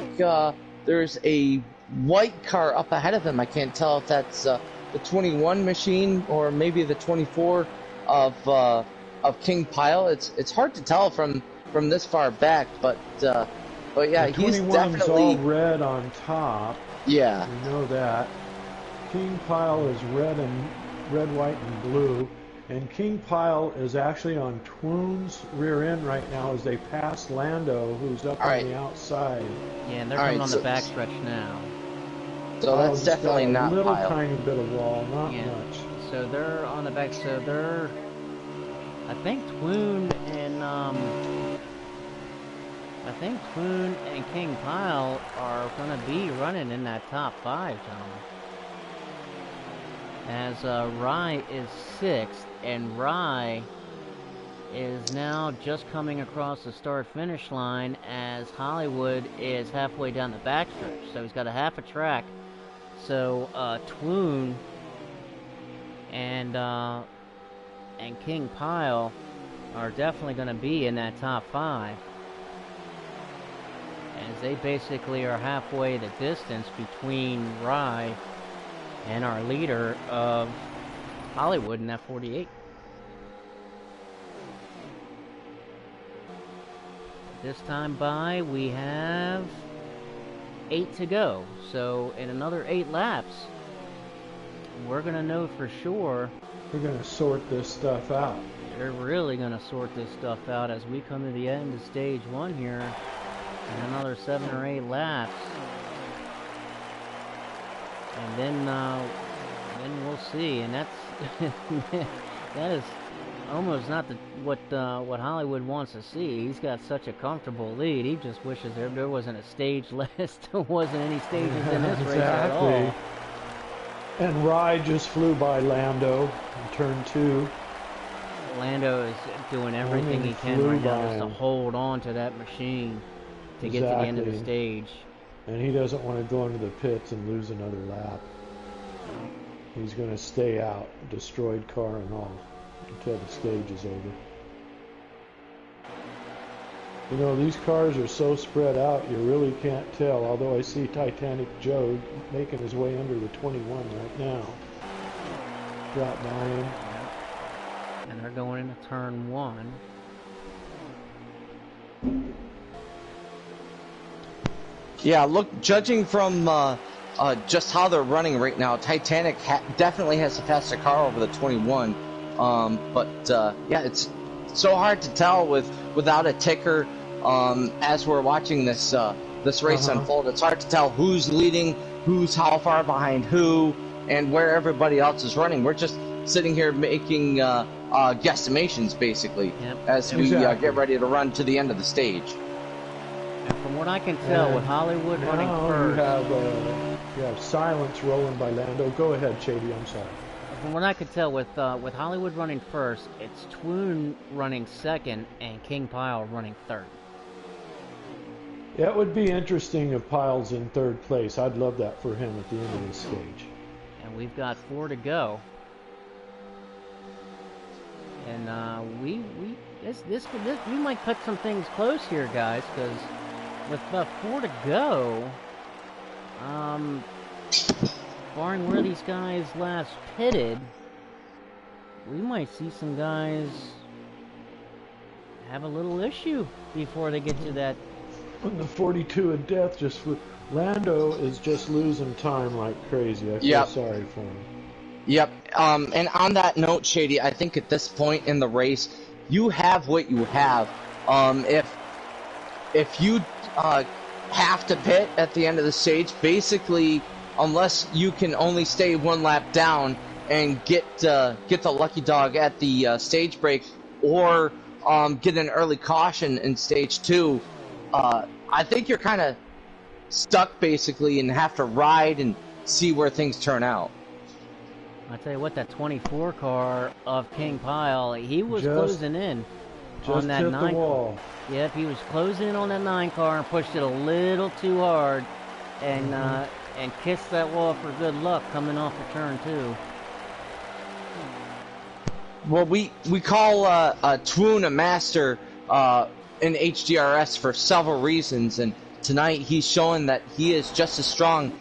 S2: there's a white car up ahead of him. I can't tell if that's the 21 machine or maybe the 24 of King Pyle. It's hard to tell from this far back, but yeah,
S1: the
S2: he's
S1: 21's
S2: definitely
S1: all red on top.
S2: Yeah.
S1: We know that. King Pyle is red, white, and blue. And King Pyle is actually on Twoon's rear end right now as they pass Lando, who's up on the outside.
S3: Yeah, and they're coming on the backstretch now.
S2: So that's definitely not
S1: a little
S2: Pyle.
S1: Tiny bit of wall, not much.
S3: So they're on the back. So they're, I think Twoon and King Pyle are going to be running in that top 5, gentlemen. As Rye is 6th, and Rye is now just coming across the start-finish line as Hollywood is halfway down the backstretch. So he's got a half a track. So Twoon and King Pyle are definitely going to be in that top 5. As they basically are halfway the distance between Rye and our leader of Hollywood in that 48. This time by, we have 8 to go. So in another 8 laps, we're going to know for sure.
S1: We're going to sort this stuff out.
S3: They're really going to sort this stuff out as we come to the end of stage 1 here in another 7 or 8 laps. And then we'll see, and that's that is almost not what Hollywood wants to see. He's got such a comfortable lead. He just wishes there wasn't a stage list. There wasn't any stages in this race at all.
S1: And Rye just flew by Lando in turn 2.
S3: Lando is doing everything he can right now just to hold on to that machine to get to the end of the stage.
S1: And he doesn't want to go into the pits and lose another lap. He's going to stay out, destroyed car and all, until the stage is over. You know, these cars are so spread out, you really can't tell, although I see Titanic Joe making his way under the 21 right now. Drop 9.
S3: And they're going into turn 1.
S2: Yeah, look, judging from just how they're running right now, Titanic definitely has the faster car over the 21. Yeah, it's so hard to tell without a ticker. As we're watching this race unfold, it's hard to tell who's leading, who's how far behind who, and where everybody else is running. We're just sitting here making guesstimations, basically, as we get ready to run to the end of the stage.
S3: And from what I can tell, with Hollywood running first,
S1: you have silence rolling by Lando. Go ahead, Shady. I'm sorry.
S3: From what I could tell, with Hollywood running first, it's Twoon running second and King Pyle running third.
S1: Yeah, it would be interesting if Pyle's in third place. I'd love that for him at the end of this stage.
S3: And we've got 4 to go. And we might cut some things close here, guys, because with about 4 to go, barring where these guys last pitted, we might see some guys have a little issue before they get to that.
S1: When the 42 of death just flew, Lando is just losing time like crazy. I feel sorry for him.
S2: Yep. And on that note, Shady, I think at this point in the race, you have what you have. If you have to pit at the end of the stage, basically, unless you can only stay 1 lap down, and get the lucky dog at the stage break, or get an early caution in stage 2, I think you're kind of stuck basically and have to ride and see where things turn out.
S3: I tell you what, that 24 car of King Pyle, he was closing in on that 9 car. Yep, he was closing in on that 9 car and pushed it a little too hard, and kissed that wall for good luck coming off the turn 2.
S2: Well, we call Twoon a master in HDRS for several reasons, and tonight he's showing that he is just as strong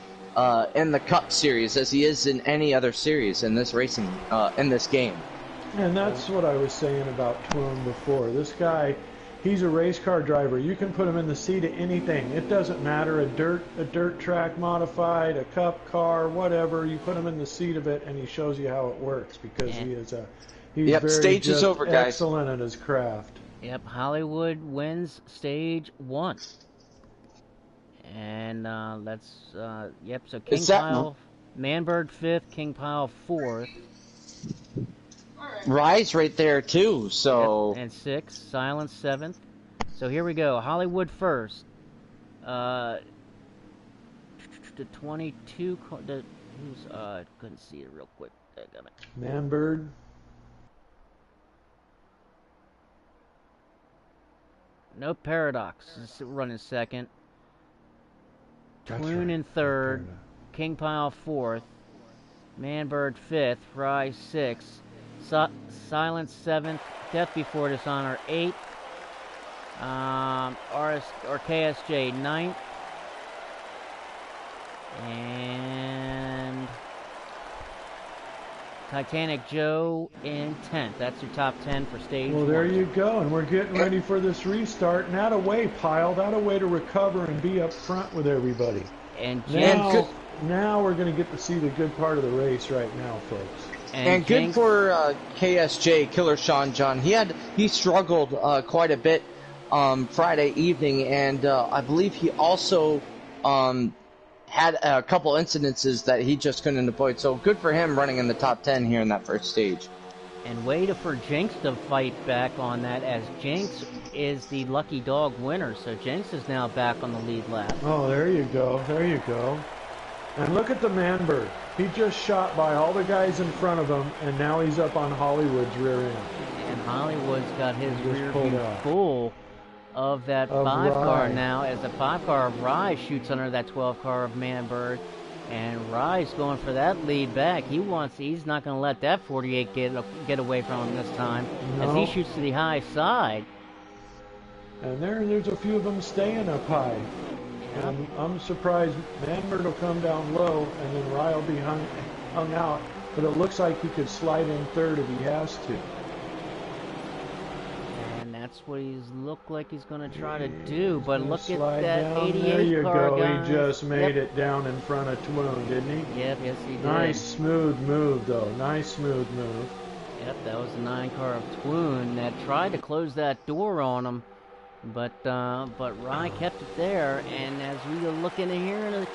S2: in the Cup Series as he is in any other series in this racing in this game.
S1: And that's what I was saying about Twoon before. This guy, he's a race car driver. You can put him in the seat of anything. It doesn't matter, a dirt track modified, a Cup car, whatever. You put him in the seat of it, and he shows you how it works because he's
S2: yep,
S1: very
S2: stage is over, guys.
S1: Excellent at his craft.
S3: Yep, Hollywood wins stage 1. And yep, so King Pyle, Manberg 5th, King Pyle 4th.
S2: Rise right there, too, so...
S3: Yep, and 6th, Silence 7th. So here we go, Hollywood first. The 22... couldn't see it real quick.
S1: Manberg.
S3: No Paradox is running 2nd. Twoon in 3rd. King Pyle 4th. Manberg 5th. Fry 6th. Silence 7th. Death Before Dishonor 8th. KSJ 9th. And Titanic Joe in 10th. That's your top 10 for stage 1.
S1: Well, there you go, and we're getting ready for this restart. And that away, Pyle, that away to recover and be up front with everybody.
S3: And
S1: now we're going to get to see the good part of the race right now, folks.
S2: And good for KSJ, Killer Sean John. He struggled quite a bit Friday evening, and I believe he also had a couple incidences that he just couldn't avoid. So good for him running in the top 10 here in that first stage.
S3: And wait for Jinx to fight back on that, as Jinx is the lucky dog winner. So Jinx is now back on the lead lap.
S1: Oh, there you go. There you go. And look at the Manberg. He just shot by all the guys in front of him, and now he's up on Hollywood's rear end.
S3: And Hollywood's got his rear view full of that 5 car now, as the 5 car of Rye shoots under that 12 car of Manberg, and Rye's going for that lead back. He's not going to let that 48 get away from him this time, as he shoots to the high side.
S1: And there's a few of them staying up high. Yep. And I'm surprised Manberg will come down low, and then Rye will be hung out. But it looks like he could slide in 3rd if he has to.
S3: That's what he's looked like he's going to try to do, but look at that
S1: down.
S3: 88
S1: there you
S3: car,
S1: go.
S3: guys.
S1: He just made it down in front of Twoon, didn't he?
S3: Yep, yes he did.
S1: Nice smooth move, though. Nice smooth move.
S3: Yep, that was the 9 car of Twoon that tried to close that door on him, but Rye kept it there. And as we look into here,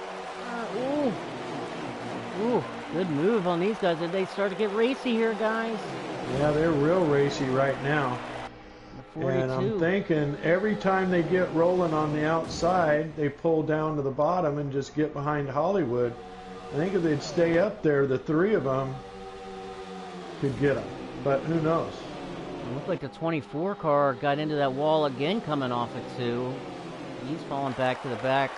S3: good move on these guys. Did they start to get racy here, guys?
S1: Yeah, they're real racy right now.
S3: 42.
S1: And I'm thinking every time they get rolling on the outside, they pull down to the bottom and just get behind Hollywood. I think if they'd stay up there, the 3 of them could get them. But who knows?
S3: It looked like the 24 car got into that wall again coming off at 2. He's falling back to the back,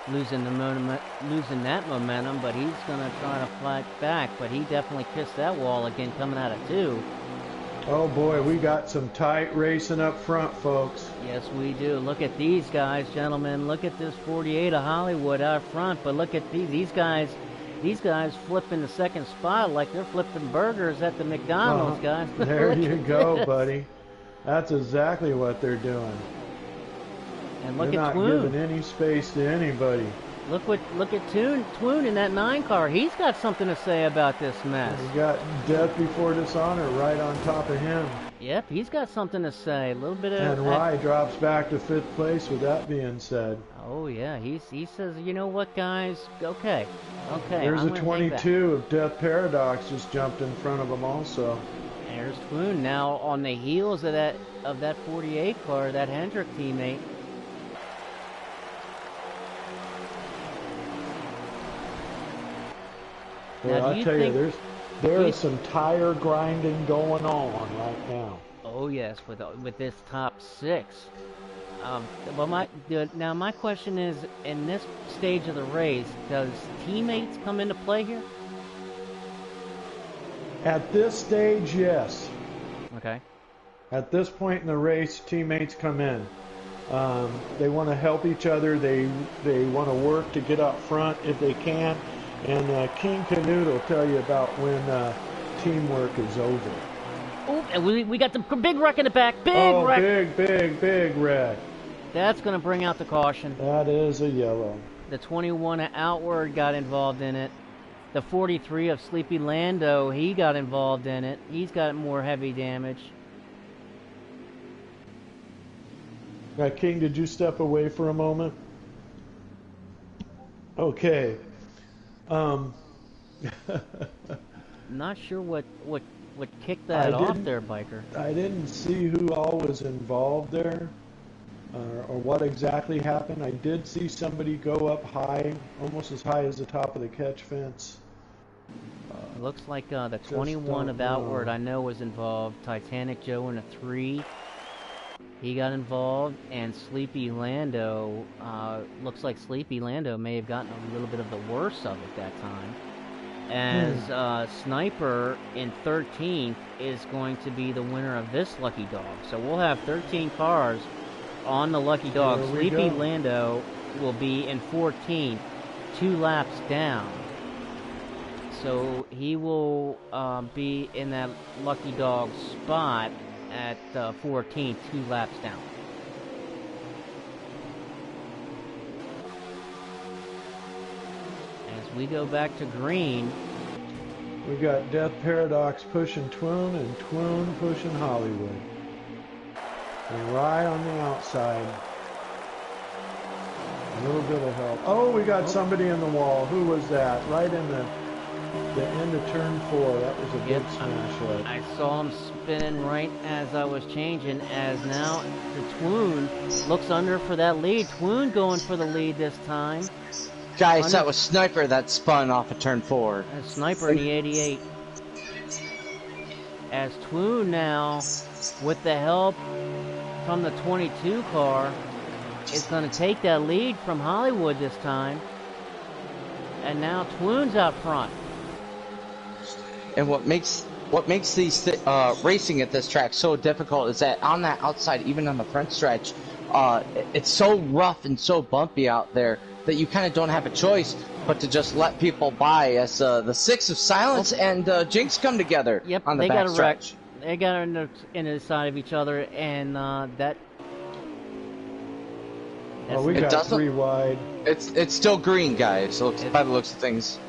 S3: losing that momentum, but he's going to try to fight back. But he definitely kissed that wall again coming out of 2.
S1: Oh boy, we got some tight racing up front, folks.
S3: Yes, we do. Look at these guys, gentlemen. Look at this 48 of Hollywood out front. But look at these guys. These guys flipping the 2nd spot like they're flipping burgers at the McDonald's, guys.
S1: There you go, buddy. That's exactly what they're doing.
S3: And look
S1: they're
S3: at
S1: not
S3: Twoon.
S1: giving any space to anybody.
S3: Look at Twoon in that 9 car. He's got something to say about this mess.
S1: We got Death Before Dishonor right on top of him.
S3: Yep, he's got something to say. A little bit of.
S1: And Rye drops back to 5th place with that being said.
S3: Oh yeah, he says, you know what, guys? Okay.
S1: There's a 22 of Death Paradox just jumped in front of him also.
S3: There's Twoon now on the heels of that 48 car, that Hendrick teammate.
S1: Well, I tell you, there is some tire grinding going on right now.
S3: Oh yes, with this top 6. Well, my question is, in this stage of the race, does teammates come into play here?
S1: At this stage, yes.
S3: Okay.
S1: At this point in the race, teammates come in. They want to help each other. They want to work to get up front if they can. And King Canute will tell you about when teamwork is over.
S3: Oh, and we got the big wreck in the back.
S1: Big wreck.
S3: That's going to bring out the caution.
S1: That is a yellow.
S3: The 21 Outward got involved in it. The 43 of Sleepy Lando, he got involved in it. He's got more heavy damage.
S1: King, did you step away for a moment? Okay.
S3: Not sure what kicked that off there, Biker.
S1: I didn't see who all was involved there, or what exactly happened. I did see somebody go up high, almost as high as the top of the catch fence.
S3: Looks like the 21 of Outward I know was involved. Titanic Joe in a 3. He got involved, and Sleepy Lando, looks like Sleepy Lando may have gotten a little bit of the worst of it that time. As Sniper in 13th is going to be the winner of this Lucky Dog. So we'll have 13 cars on the Lucky Dog. Sleepy Lando will be in 14th, 2 laps down. So he will be in that Lucky Dog spot at 14, 2 laps down. As we go back to green,
S1: we got Death Paradox pushing Twoon and Twoon pushing Hollywood. And Rye on the outside. A little bit of help. Oh, we got somebody in the wall. Who was that? Right in the end of turn 4. That was a big smash up.
S3: I saw him spinning right as I was changing, as now the Twoon looks under for that lead. Twoon going for the lead this time.
S2: Guys, that was Sniper that spun off of turn 4.
S3: Sniper in the 88. As Twoon now, with the help from the 22 car, is going to take that lead from Hollywood this time. And now Twoon's out front.
S2: And what makes these racing at this track so difficult is that on that outside, even on the front stretch, it's so rough and so bumpy out there that you kind of don't have a choice but to just let people by as the 6 of Silence and Jinx come together on the back stretch.
S3: They got in the side of each other, and that.
S1: Oh, we got 3 wide.
S2: It's still green, guys. By the looks of things.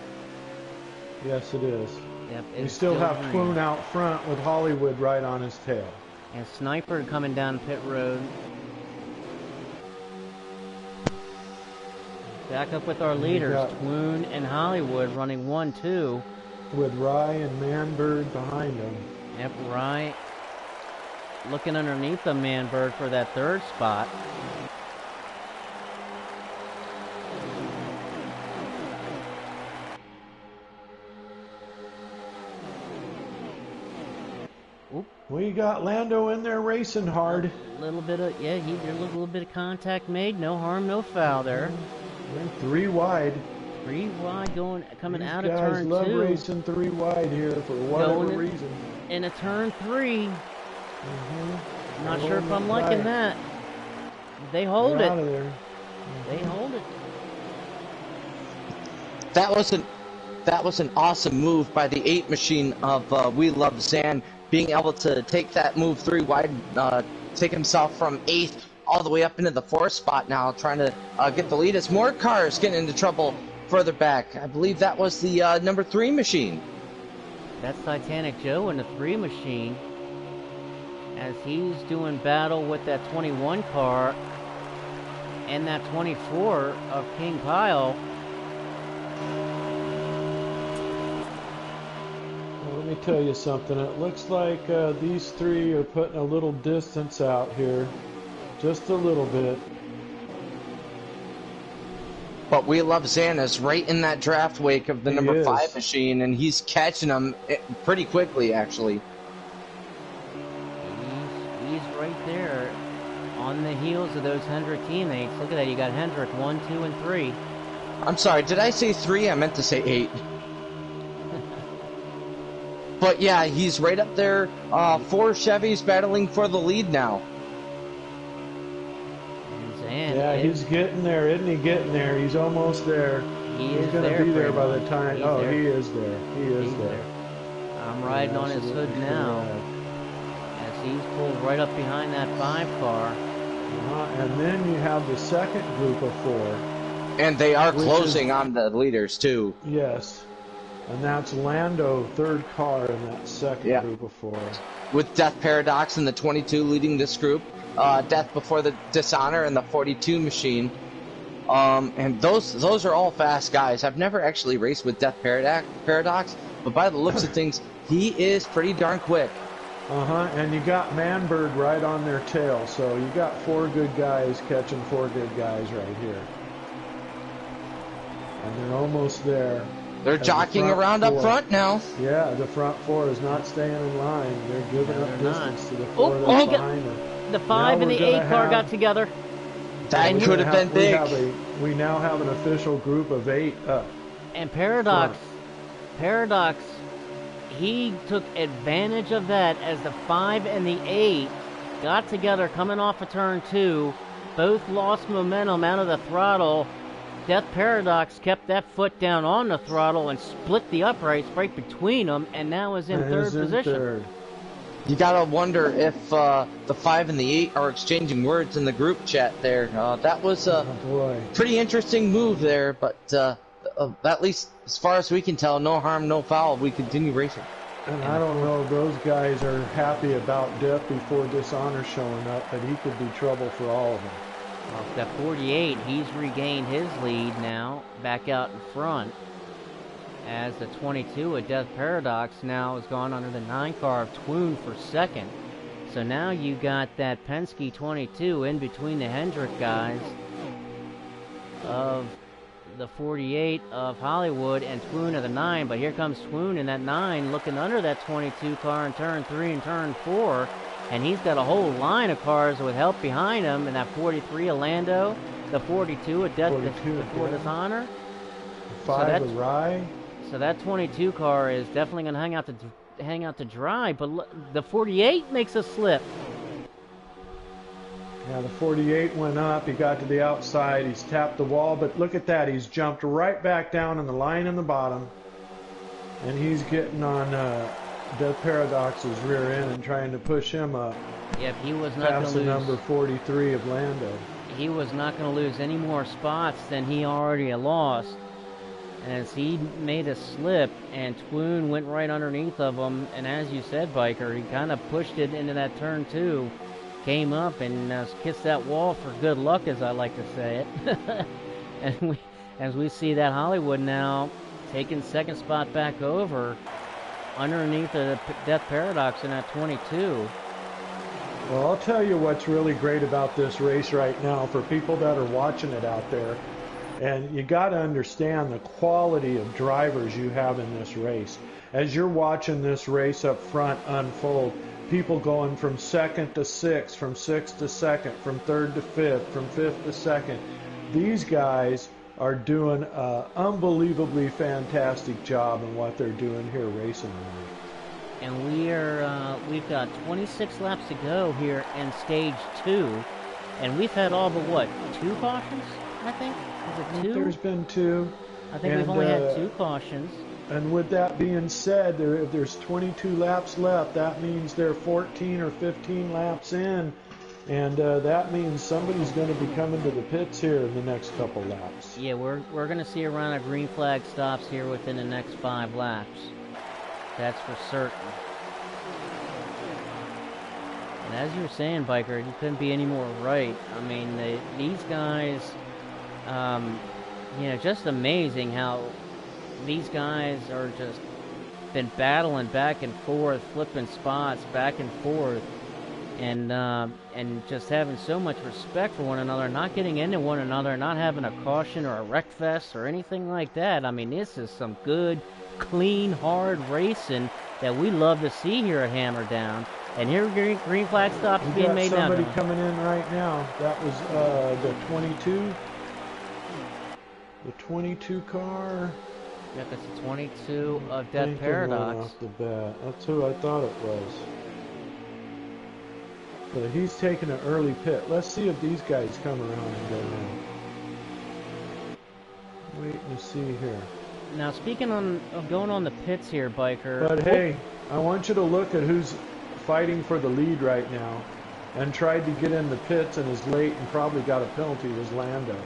S1: Yes, it is.
S3: Yep,
S1: we still have Twoon out front with Hollywood right on his tail.
S3: And Sniper coming down pit road. Back up with our leaders, Twoon and Hollywood running 1-2.
S1: With Rye and Manbird behind them.
S3: Yep, Rye looking underneath the Manbird for that 3rd spot.
S1: We got Lando in there racing hard.
S3: A little bit of, there's a little bit of contact made. No harm, no foul there.
S1: They're 3 wide.
S3: 3 wide coming
S1: These
S3: out of turn 2.
S1: guys love racing 3 wide here for whatever reason.
S3: In a turn 3. Not sure if I'm liking that. They hold it.
S1: Out of there.
S3: They hold it.
S2: That was an awesome move by the 8 machine of We Love Zan, being able to take that move 3 wide, take himself from 8th all the way up into the 4th spot now, trying to get the lead as more cars get into trouble further back. I believe that was the number 3 machine.
S3: That's Titanic Joe in the 3 machine, as he's doing battle with that 21 car and that 24 of King Kyle.
S1: Well, let me tell you something. It looks like these 3 are putting a little distance out here, just a little bit.
S2: But we love Xana's right in that draft wake of the number 5 machine, and he's catching them pretty quickly, actually.
S3: He's right there on the heels of those Hendrick teammates. Look at that. You got Hendrick 1, 2, and 3.
S2: I'm sorry, did I say 3? I meant to say 8. But yeah, he's right up there. 4 Chevys battling for the lead now.
S1: Yeah, he's getting there, isn't he? Getting there. He's almost there. He's going to be there by the time. He is there. He is there.
S3: I'm riding on his hood now, as he's pulled right up behind that 5 car.
S1: And then you have the second group of 4.
S2: And they are closing on the leaders, too.
S1: Yes. And that's Lando, 3rd car in that second group of 4.
S2: With Death Paradox in the 22 leading this group. Death Before the Dishonor and the 42 machine. And those are all fast guys. I've never actually raced with Death Paradox, but by the looks of things, he is pretty darn quick.
S1: And you got Manbird right on their tail, so you got 4 good guys catching 4 good guys right here. And they're almost there.
S2: They're jockeying around up front now.
S1: Yeah, the front 4 is not staying in line. They're giving up distance to the 4 that's behind them.
S3: The 5 and the 8 car got together.
S2: That could have been big.
S1: We now have an official group of 8 up.
S3: And Paradox, he took advantage of that as the 5 and the 8 got together coming off of turn 2. Both lost momentum out of the throttle. Death Paradox kept that foot down on the throttle and split the uprights right between them, and now is in third position.
S2: You gotta wonder if the 5 and the 8 are exchanging words in the group chat there. That was a pretty interesting move there, but at least as far as we can tell, no harm, no foul. We continue racing.
S1: And I don't know, those guys are happy about Death Before Dishonor showing up, but he could be trouble for all of them.
S3: Well, that 48, he's regained his lead now, back out in front. As the 22 at Death Paradox now has gone under the 9 car of Twoon for second. So now you got that Penske 22 in between the Hendrick guys of the 48 of Hollywood and Twoon of the 9. But here comes Twoon in that 9 looking under that 22 car in turn 3 and turn 4. And he's got a whole line of cars with help behind him. And that 43 of Lando, the 42 at Death Before Dishonor.
S1: 5 of Rye.
S3: So that 22 car is definitely going to hang out to dry, but the 48 makes a slip.
S1: Yeah, the 48 went up. He got to the outside. He's tapped the wall, but look at that. He's jumped right back down in the line in the bottom, and he's getting on Death Paradox's rear end and trying to push him up.
S3: Yep, he was not going to lose.
S1: Past the number 43 of Lando.
S3: He was not going to lose any more spots than he already lost. As he made a slip, and Twoon went right underneath of him, and as you said, Biker, he kind of pushed it into that turn 2, came up and kissed that wall for good luck, as I like to say it. And as we see that Hollywood now taking second spot back over underneath the Death Paradox in that 22.
S1: Well, I'll tell you what's really great about this race right now for people that are watching it out there. And you got to understand the quality of drivers you have in this race. As you're watching this race up front unfold, people going from second to sixth, from sixth to second, from third to fifth, from fifth to second. These guys are doing an unbelievably fantastic job in what they're doing here racing tonight.
S3: And we've got 26 laps to go here in stage 2, and we've had all but what, 2 cautions, I think? Is it 2?
S1: There's been 2.
S3: I think we've only had 2 cautions.
S1: And with that being said, if there's 22 laps left, that means they're 14 or 15 laps in. And that means somebody's going to be coming to the pits here in the next couple laps.
S3: Yeah, we're going to see a round of green flag stops here within the next 5 laps. That's for certain. And as you were saying, Biker, you couldn't be any more right. I mean, these guys, you know, just amazing how these guys are just been battling back and forth, flipping spots back and forth, and just having so much respect for one another, not getting into one another, not having a caution or a wreck vest or anything like that. I mean, this is some good, clean, hard racing that we love to see here at Hammerdown. And here, green flag stops being made now.
S1: Somebody coming in right now. That was the 22. The 22 car.
S3: Yep, it's a 22 of Death Paradox.
S1: Off the bat. That's who I thought it was. But he's taking an early pit. Let's see if these guys come around and go in. Waiting to see here.
S3: Now, speaking of going on the pits here, Biker.
S1: But hey, I want you to look at who's fighting for the lead right now and tried to get in the pits and is late and probably got a penalty was Lando.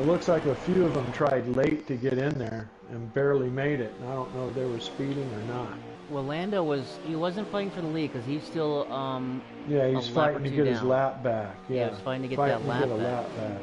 S1: It looks like a few of them tried late to get in there and barely made it. And I don't know if they were speeding or not.
S3: Well, Lando wasn't fighting for the lead because he's still
S1: yeah, he's fighting to get his
S3: down.
S1: lap back. Yeah,
S3: he's fighting to get that lap back.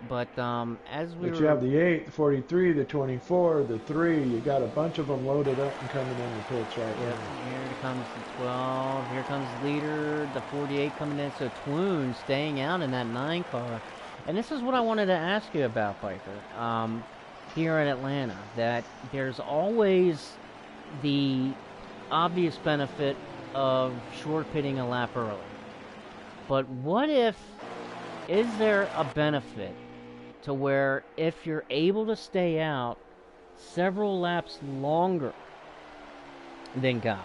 S3: But
S1: you have the 8, the 43, the 24, the 3. You got a bunch of them loaded up and coming in the pits right now.
S3: Here comes the 12. Here comes the leader, the 48 coming in. So Twoon staying out in that 9 car. And this is what I wanted to ask you about, Biker. Here in Atlanta, that there's always the obvious benefit of short pitting a lap early. But what if, is there a benefit to where if you're able to stay out several laps longer than guys,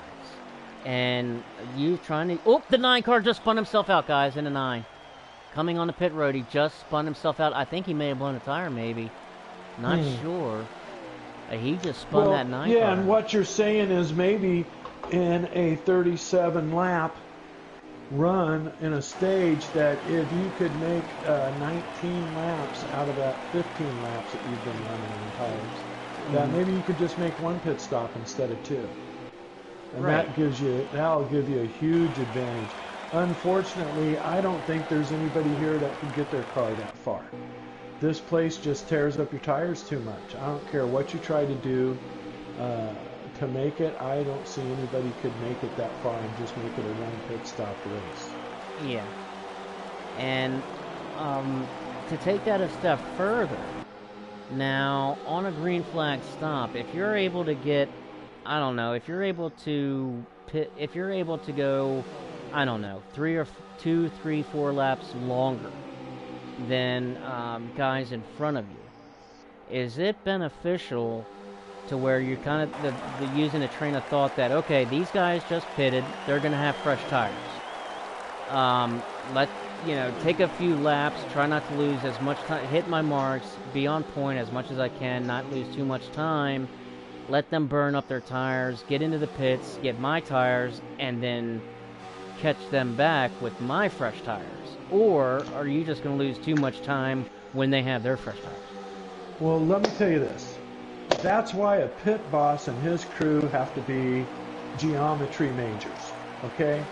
S3: and you trying to, oh, the 9 car just spun himself out, guys, in the 9. Coming on the pit road, he just spun himself out. I think he may have blown a tire, maybe. Not sure. He just spun that 9 car.
S1: Yeah, and what you're saying is maybe in a 37 lap run in a stage that if you could make 19 laps out of that 15 laps that you've been running on tires, that maybe you could just make 1 pit stop instead of 2. And that'll give you a huge advantage. Unfortunately, I don't think there's anybody here that can get their car that far. This place just tears up your tires too much. I don't care what you try to do to make it. I don't see anybody could make it that far and just make it a 1 pit stop race.
S3: Yeah. And to take that a step further, now on a green flag stop, if you're able to get, I don't know, if you're able to pit, if you're able to go, I don't know, 2, 3, 4 laps longer than guys in front of you, is it beneficial to where you're kind of using a train of thought that, okay, these guys just pitted, they're going to have fresh tires. Take a few laps, try not to lose as much time, hit my marks, be on point as much as I can, not lose too much time, let them burn up their tires, get into the pits, get my tires, and then catch them back with my fresh tires? Or are you just going to lose too much time when they have their fresh tires?
S1: Well, let me tell you this. That's why a pit boss and his crew have to be geometry majors, okay?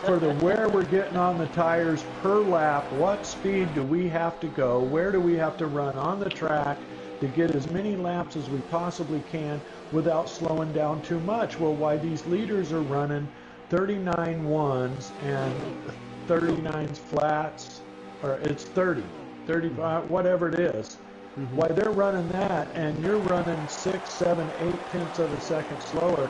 S1: For where we're getting on the tires per lap, what speed do we have to go, where do we have to run on the track to get as many laps as we possibly can without slowing down too much. Well, why these leaders are running 39 ones and 39s flats, or it's 30, 35, whatever it is. Why they're running that and you're running 6, 7, 8 tenths of a second slower,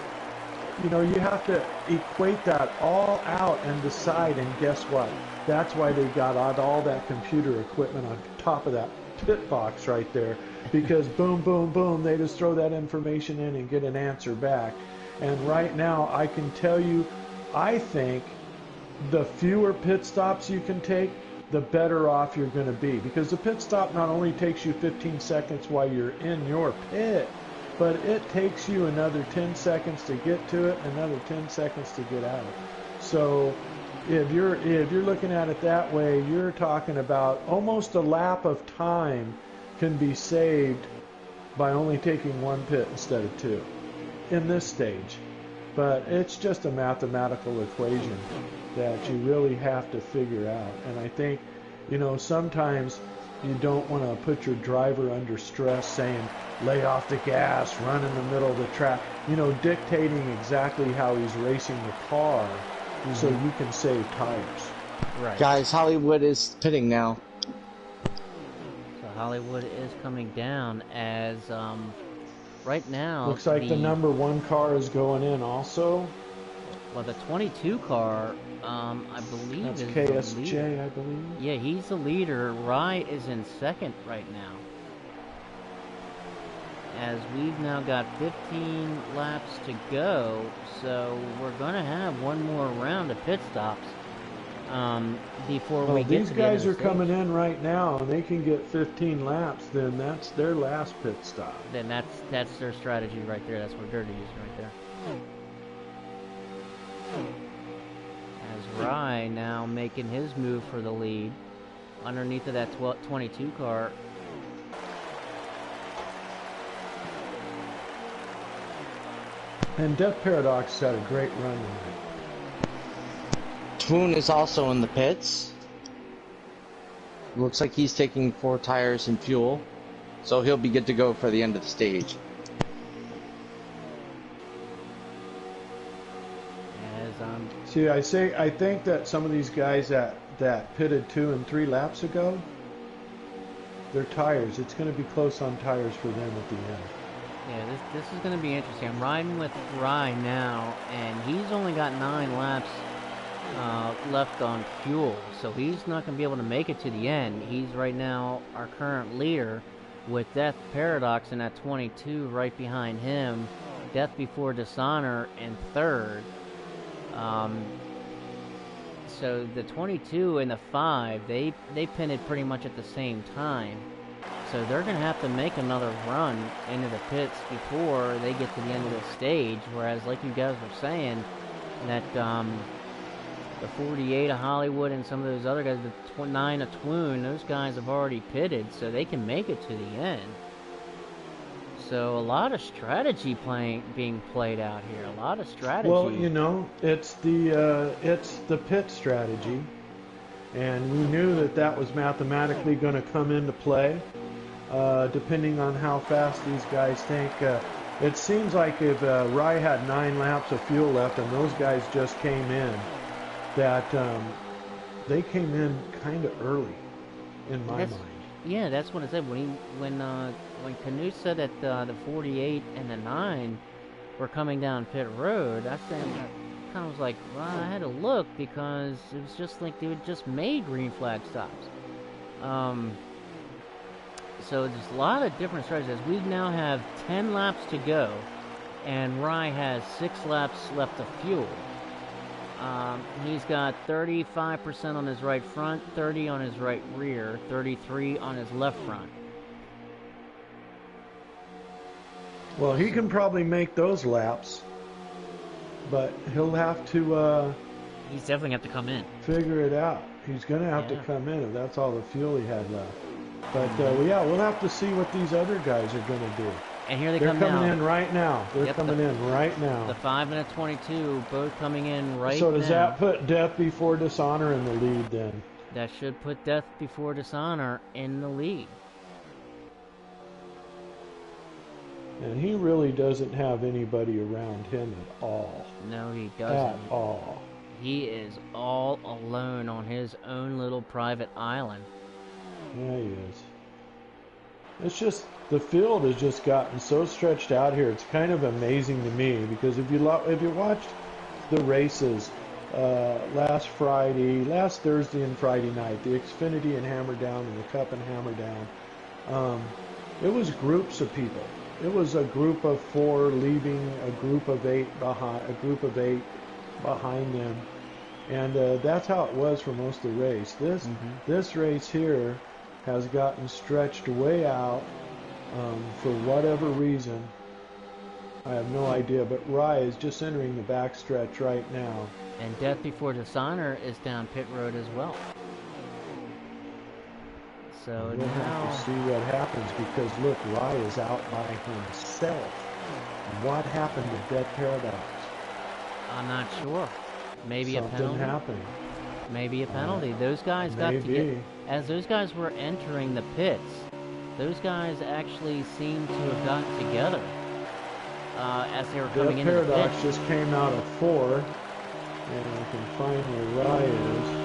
S1: you know, you have to equate that all out and decide, and guess what? That's why they got all that computer equipment on top of that pit box right there, because boom, boom, boom, they just throw that information in and get an answer back. And right now, I can tell you, I think the fewer pit stops you can take, the better off you're going to be, because the pit stop not only takes you 15 seconds while you're in your pit, but it takes you another 10 seconds to get to it, another 10 seconds to get out of it. So if you're looking at it that way, you're talking about almost a lap of time can be saved by only taking one pit instead of two in this stage. But it's just a mathematical equation that you really have to figure out. And I think, sometimes you don't want to put your driver under stress saying, lay off the gas, run in the middle of the track, dictating exactly how he's racing the car so you can save tires.
S3: Right.
S2: Guys, Hollywood is pitting now.
S3: So Hollywood is coming down as right now.
S1: Looks like the number 1 car is going in also.
S3: Well, the 22 car, I believe,
S1: that's
S3: is
S1: KSJ, I believe.
S3: Yeah, he's the leader. Rye is in second right now. As we've now got 15 laps to go, so we're going to have one more round of pit stops before we get to the end of the
S1: These guys are
S3: stage.
S1: coming in right now, and they can get 15 laps, then that's their last pit stop.
S3: Then that's their strategy right there. That's what they're using right there. As Rye now making his move for the lead underneath of that 22 car.
S1: And Death Paradox had a great run tonight.
S2: Twoon is also in the pits. Looks like he's taking 4 tires and fuel, so he'll be good to go for the end of the stage.
S1: See, I think that some of these guys that pitted 2 and 3 laps ago, their tires, it's going to be close on tires for them at the end.
S3: Yeah, this is going to be interesting. I'm riding with Rye now, and he's only got 9 laps left on fuel, so he's not going to be able to make it to the end. He's right now our current leader with Death Paradox in at 22 right behind him. Death Before Dishonor in third. So the 22 and the 5, they pinned pretty much at the same time. So they're going to have to make another run into the pits before they get to the end of the stage. Whereas, like you guys were saying, that the 48 of Hollywood and some of those other guys, the 9 of Twoon, those guys have already pitted, so they can make it to the end. So a lot of strategy being played out here. A lot of strategy.
S1: Well, it's the pit strategy, and we knew that was mathematically going to come into play, depending on how fast these guys think. It seems like if Rye had 9 laps of fuel left and those guys just came in, that they came in kind of early, in my mind.
S3: Yeah, that's what I said. When Canute said that the 48 and the 9 were coming down pit road, I kind of was like, well, I had to look because it was just like they had just made green flag stops. So there's a lot of different strategies. We now have 10 laps to go, and Rye has 6 laps left of fuel. He's got 35% on his right front, 30 on his right rear, 33 on his left front.
S1: Well, he can probably make those laps, but he'll have to
S3: He's definitely have to come in.
S1: figure it out. He's going to have to come in if that's all the fuel he had left. But we'll have to see what these other guys are going to do.
S3: And here they're
S1: coming
S3: now.
S1: in right now. They're coming in right now.
S3: The 5 and the 22 both coming in right now.
S1: So does that put Death Before Dishonor in the lead then?
S3: That should put Death Before Dishonor in the lead.
S1: And he really doesn't have anybody around him at all.
S3: No, he doesn't.
S1: At all.
S3: He is all alone on his own little private island.
S1: Yeah, he is. It's just, the field has just gotten so stretched out here. It's kind of amazing to me because if you watched the races last Thursday and Friday night, the Xfinity and Hammer Down and the Cup and Hammer Down, it was groups of people. It was a group of 4 leaving, a group of 8 behind them, and that's how it was for most of the race. This race here has gotten stretched way out for whatever reason, I have no idea, but Rye is just entering the backstretch right now.
S3: And Death Before Dishonor is down pit road as well. So
S1: We'll
S3: now
S1: have to see what happens, because look, Rye is out by himself. What happened to Death Paradox?
S3: I'm not sure. Maybe
S1: Something
S3: a penalty.
S1: happened.
S3: Maybe a penalty. Those guys got to get,
S1: Maybe.
S3: as those guys were entering the pits, those guys actually seemed to have gotten together as they were coming
S1: Death
S3: into the
S1: Paradox
S3: pit.
S1: just came out of 4, and I can find where Rye is.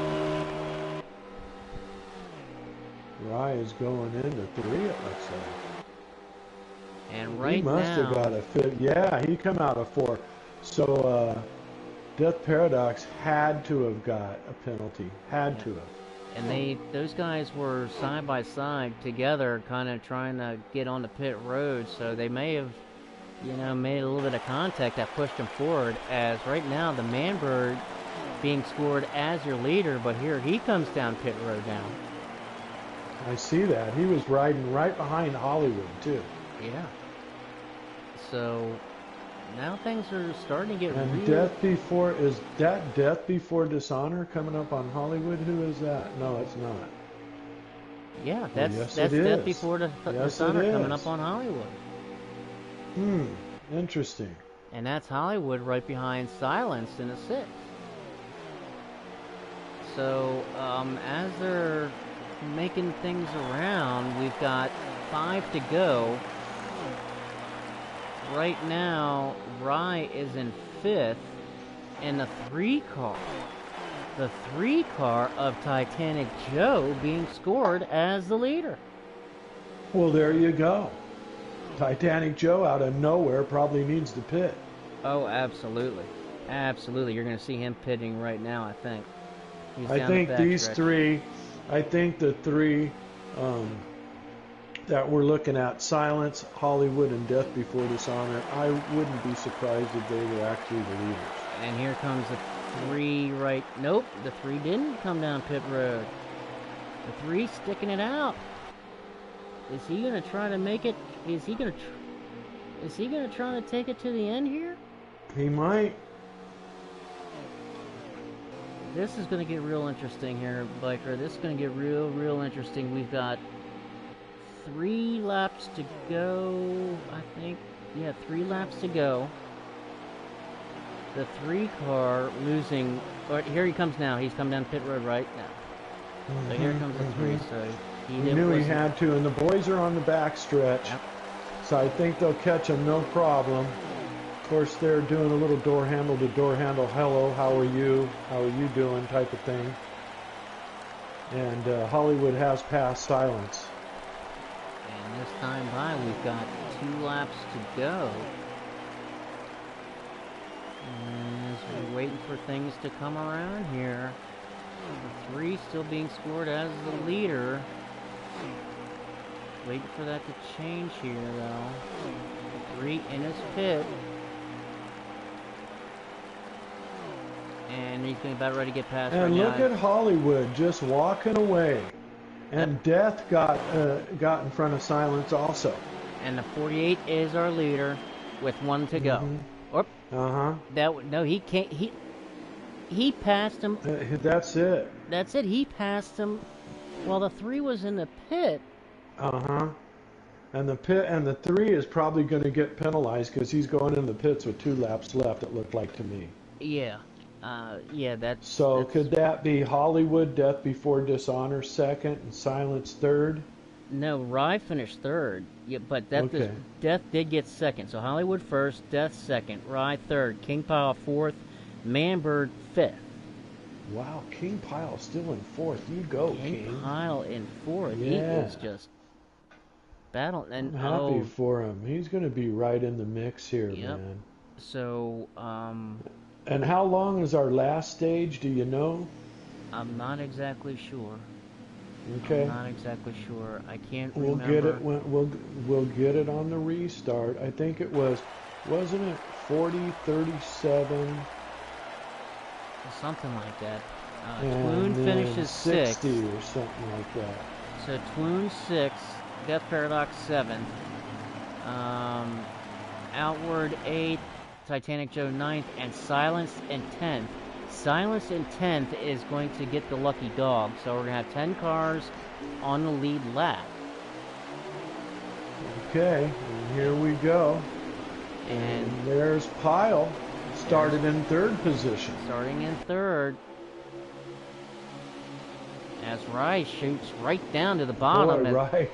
S1: Rye is going into 3, it looks like.
S3: And right
S1: he must
S3: now,
S1: have got a fit. Yeah, he come out of 4. So Death Paradox had to have got a penalty. Had to have.
S3: and those guys were side by side together, kind of trying to get on the pit road. So they may have, made a little bit of contact that pushed them forward. As right now, the Manbird being scored as your leader, but here he comes down pit road now.
S1: I see that. He was riding right behind Hollywood too.
S3: Yeah. So now things are starting to get
S1: And
S3: real.
S1: Death Before, is that Death Before Dishonor coming up on Hollywood? Who is that? No, it's not.
S3: Yeah, that's
S1: yes,
S3: that's
S1: it
S3: Death
S1: is.
S3: Before
S1: Yes,
S3: Dishonor
S1: it
S3: coming
S1: is.
S3: up on Hollywood.
S1: Interesting.
S3: And that's Hollywood right behind Silence in a 6. So as they're making things around, we've got 5 to go. Right now, Rye is in 5th, and the 3 car. The 3 car of Titanic Joe being scored as the leader.
S1: Well, there you go. Titanic Joe out of nowhere probably needs to pit.
S3: Oh, absolutely. Absolutely. You're going to see him pitting right now, I think. He's
S1: I
S3: down
S1: think
S3: the
S1: these
S3: backstretch.
S1: 3, I think the 3 that we're looking at, Silence, Hollywood, and Death Before Dishonor, I wouldn't be surprised if they were actually the leaders.
S3: And here comes the 3 right... Nope, the 3 didn't come down pit road. The 3 sticking it out. Is he going to try to make it? Is he going to try to take it to the end here?
S1: He might.
S3: This is going to get real interesting here, Biker. This is going to get real interesting. We've got 3 laps to go, I think. Yeah, 3 laps to go. The 3 car losing... Or here he comes now. He's come down pit road right now. So here comes the 3. So
S1: He knew he had to, and the boys are on the back stretch.
S3: Yep.
S1: So I think they'll catch him no problem. Of course, they're doing a little door handle to door handle, hello, how are you doing type of thing. And Hollywood has passed Silence.
S3: And this time by, we've got 2 laps to go. And as we're waiting for things to come around here, the 3 still being scored as the leader. Waiting for that to change here, though. The 3 in his pit. And he's going to be about ready to get past
S1: And
S3: right
S1: look
S3: now.
S1: at Hollywood just walking away. And Death got in front of Silence also.
S3: And the 48 is our leader with 1 to go. Oop, no, he can't. He passed him.
S1: That's it.
S3: That's it. He passed him while the 3 was in the pit.
S1: And the 3 is probably going to get penalized because he's going in the pits with 2 laps left, it looked like to me.
S3: Yeah. Yeah, that's...
S1: So
S3: that's,
S1: could that be Hollywood, Death Before Dishonor 2nd, and Silence 3rd?
S3: No, Rye finished 3rd. Yeah, but Death did get 2nd. So Hollywood 1st, Death 2nd, Rye 3rd, King Pile 4th, Manbird 5th.
S1: Wow, King Pile still in 4th. You go, King.
S3: King Pile in 4th.
S1: Yeah.
S3: He is just battling. And
S1: I'm happy for him. He's going to be right in the mix here,
S3: Yep.
S1: man.
S3: So,
S1: And how long is our last stage? Do you know?
S3: I'm not exactly sure.
S1: Okay.
S3: I'm not exactly sure. I can't
S1: We'll
S3: remember.
S1: get it. We'll get it on the restart. I think it wasn't it 40, 37,
S3: Something like that.
S1: and
S3: Twoon
S1: then
S3: finishes
S1: 60
S3: 6th.
S1: or something like that.
S3: So Twoon 6th, Death Paradox 7th. Outward 8th, Titanic Joe 9th, and Silence in 10th. Silence in 10th is going to get the lucky dog, so we're going to have 10 cars on the lead lap.
S1: Okay, and here we go. And there's Pyle, started in 3rd position.
S3: Starting in 3rd. As Rye shoots right down to the bottom.
S1: Boy,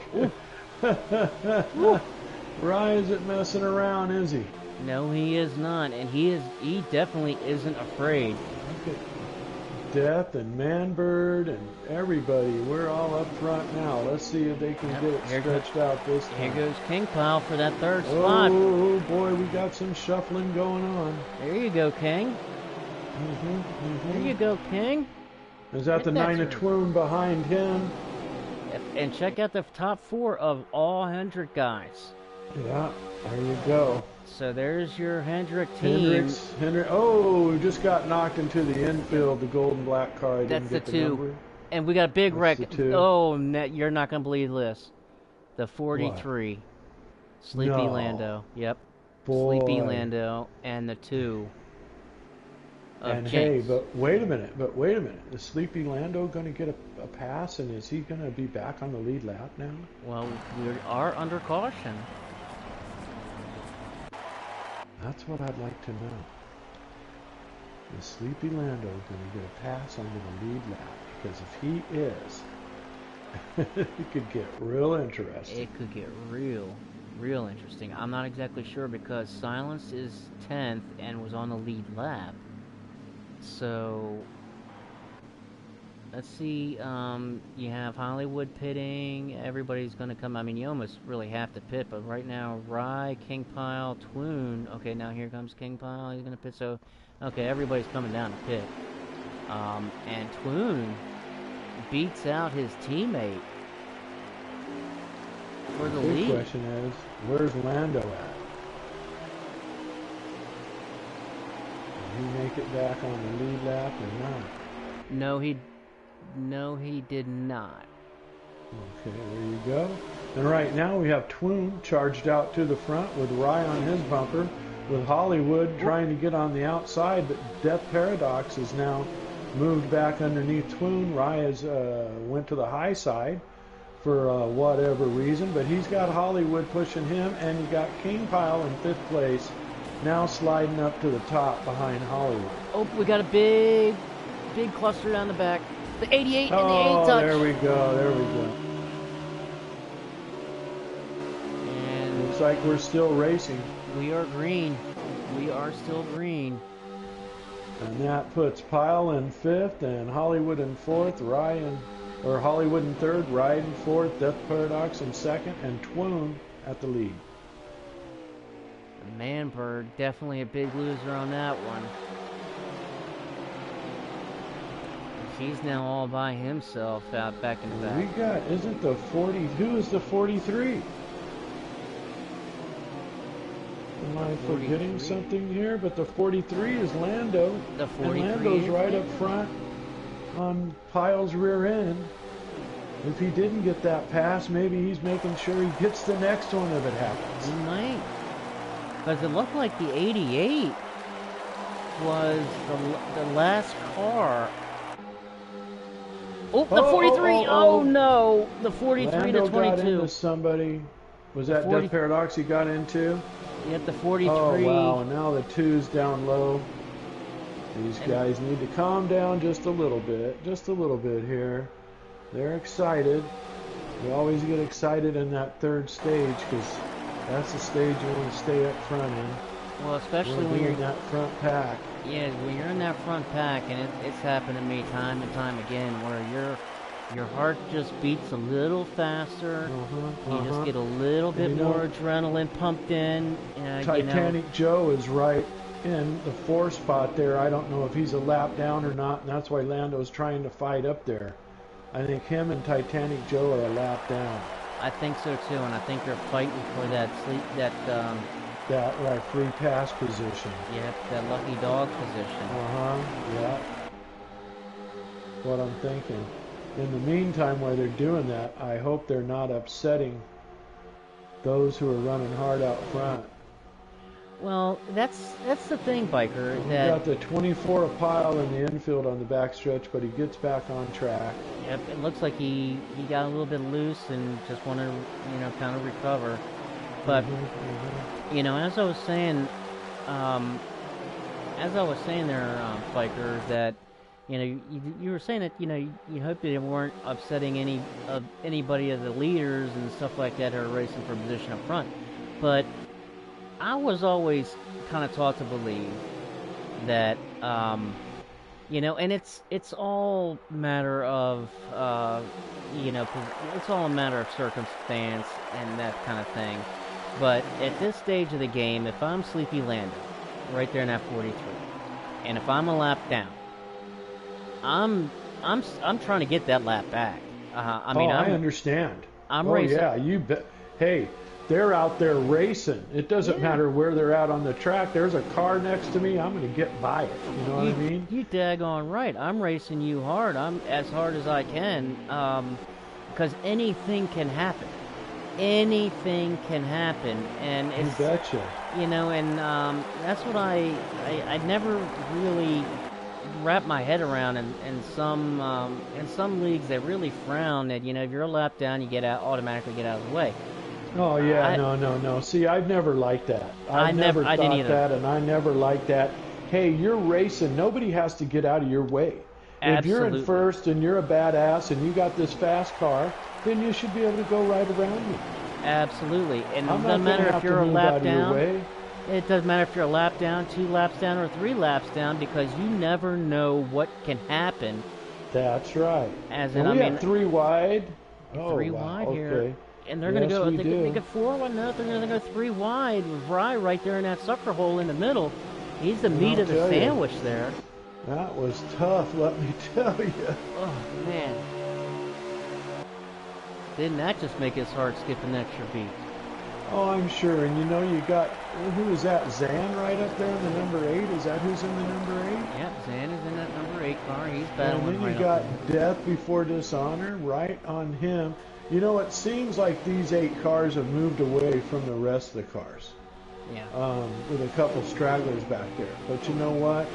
S1: Rye. Rye isn't messing around, is he?
S3: No, he is not, and he definitely isn't afraid.
S1: Look at Death and Manbird and everybody. We're all up front now. Let's see if they can get it stretched out this time.
S3: Here goes King Pyle for that 3rd spot.
S1: Oh boy, we got some shuffling going on.
S3: There you go, King. There you go, King.
S1: Is that the 9 of Twoon behind him?
S3: And check out the top 4 of all Hendrick guys.
S1: Yeah, there you go.
S3: So there's your Hendrick team.
S1: Hendrick. Oh, we just got knocked into the infield, the gold and black car.
S3: That's the 2. And we got a big wreck. Oh, you're not going to believe this. The 43. What? Sleepy Lando. Yep.
S1: Boy.
S3: Sleepy Lando and the 2.
S1: And hey, but wait a minute. Is Sleepy Lando going to get a pass, and is he going to be back on the lead lap now?
S3: Well, we are under caution.
S1: That's what I'd like to know. Is Sleepy Lando going to get a pass onto the lead lap? Because if he is, it could get real interesting.
S3: It could get real interesting. I'm not exactly sure because Silence is 10th and was on the lead lap. So, let's see, you have Hollywood pitting, everybody's going to come, I mean, you almost really have to pit, but right now, Rye, King Pyle, Twoon, okay, now here comes King Pyle, he's going to pit, so, okay, everybody's coming down to pit, and Twoon beats out his teammate for the lead.
S1: The question is, where's Lando at? Did he make it back on the lead lap or not?
S3: No, he did not.
S1: Okay, there you go. And right now we have Twoon charged out to the front with Rye on his bumper, with Hollywood trying to get on the outside, but Death Paradox is now moved back underneath Twoon. Rye has went to the high side for whatever reason, but he's got Hollywood pushing him, and you got King Pyle in 5th place, now sliding up to the top behind Hollywood.
S3: Oh, we got a big cluster down the back. The 88 and the 8 touch.
S1: Oh, there we go.
S3: And
S1: looks like we're still racing.
S3: We are green. We are still green.
S1: And that puts Pyle in 5th and Hollywood in 4th, Hollywood in 3rd, Rye in 4th, Death Paradox in 2nd, and Twoon at the lead.
S3: Manbird, definitely a big loser on that one. He's now all by himself out back in the back.
S1: We got, isn't the 40, who is the 43? Am I forgetting something here? But the 43 is Lando.
S3: The 43
S1: and Lando's right up front on Pyle's rear end. If he didn't get that pass, maybe he's making sure he gets the next one if it happens.
S3: He might. Because it looked like the 88 was the last car. Oh, the 43! Oh no! The 43
S1: Lando
S3: to 22.
S1: Got into somebody. Was that Death Paradox he got into?
S3: Yep, the 43.
S1: Oh wow! And now the 2's down low. These guys need to calm down just a little bit here. They're excited. You always get excited in that 3rd stage because that's the stage you want to stay up front in.
S3: Well, especially when you're
S1: in that front pack.
S3: Yeah, when you're in that front pack, and it's happened to me time and time again, where your heart just beats a little faster. You just get a little bit more adrenaline pumped in.
S1: Titanic Joe is right in the 4 spot there. I don't know if he's a lap down or not, and that's why Lando's trying to fight up there. I think him and Titanic Joe are a lap down.
S3: I think so too, and I think they're fighting for that
S1: free pass position.
S3: Yep, that lucky dog position.
S1: Yeah. What I'm thinking. In the meantime, while they're doing that, I hope they're not upsetting those who are running hard out front.
S3: Well, that's the thing, biker.
S1: He
S3: That
S1: got the 24 a pile in the infield on the backstretch, but he gets back on track.
S3: yep, it looks like he got a little bit loose and just wanted to, kind of recover. But as I was saying, there, biker, that you were saying that you hope they weren't upsetting anybody of the leaders and stuff like that who are racing for position up front. But I was always kind of taught to believe that and it's all matter of it's all a matter of circumstance and that kind of thing. But at this stage of the game, if I'm Sleepy Lando, right there in that 43, and if I'm a lap down, I'm trying to get that lap back.
S1: I understand.
S3: I'm racing.
S1: Yeah, you bet. Hey, they're out there racing. It doesn't matter where they're at on the track. There's a car next to me. I'm going to get by it. You know what I mean?
S3: You daggone right. I'm racing you hard. I'm as hard as I can, because anything can happen. Anything can happen, and it's,
S1: you betcha.
S3: And that's what I never really wrap my head around. In some leagues, they really frown that if you're a lap down, you automatically get out of the way.
S1: Oh yeah, no. See, I've never liked that. I never thought that, and I never liked that. Hey, you're racing. Nobody has to get out of your way.
S3: Absolutely.
S1: If you're in first and you're a badass and you got this fast car, then you should be able to go right around me.
S3: Absolutely. And it
S1: I'm
S3: doesn't
S1: not
S3: matter if you're a lap down.
S1: Way.
S3: It doesn't matter if you're a lap down, 2 laps down, or 3 laps down, because you never know what can happen.
S1: That's right.
S3: As in,
S1: we have 3 wide.
S3: Three wide here. And they're going to go, they get 4 1 now. They're going to go 3 wide with Rye right there in that sucker hole in the middle. He's the meat of the sandwich there.
S1: That was tough, let me tell you.
S3: Oh, man. Didn't that just make his heart skip an extra beat?
S1: Oh, I'm sure. And you got, who is that? Zan right up there in the number 8? Is that who's in the number 8?
S3: Yep, Zan is in that number 8 car. He's battling.
S1: And then you got Death Before Dishonor right on him. It seems like these 8 cars have moved away from the rest of the cars.
S3: Yeah.
S1: With a couple stragglers back there. But you know what?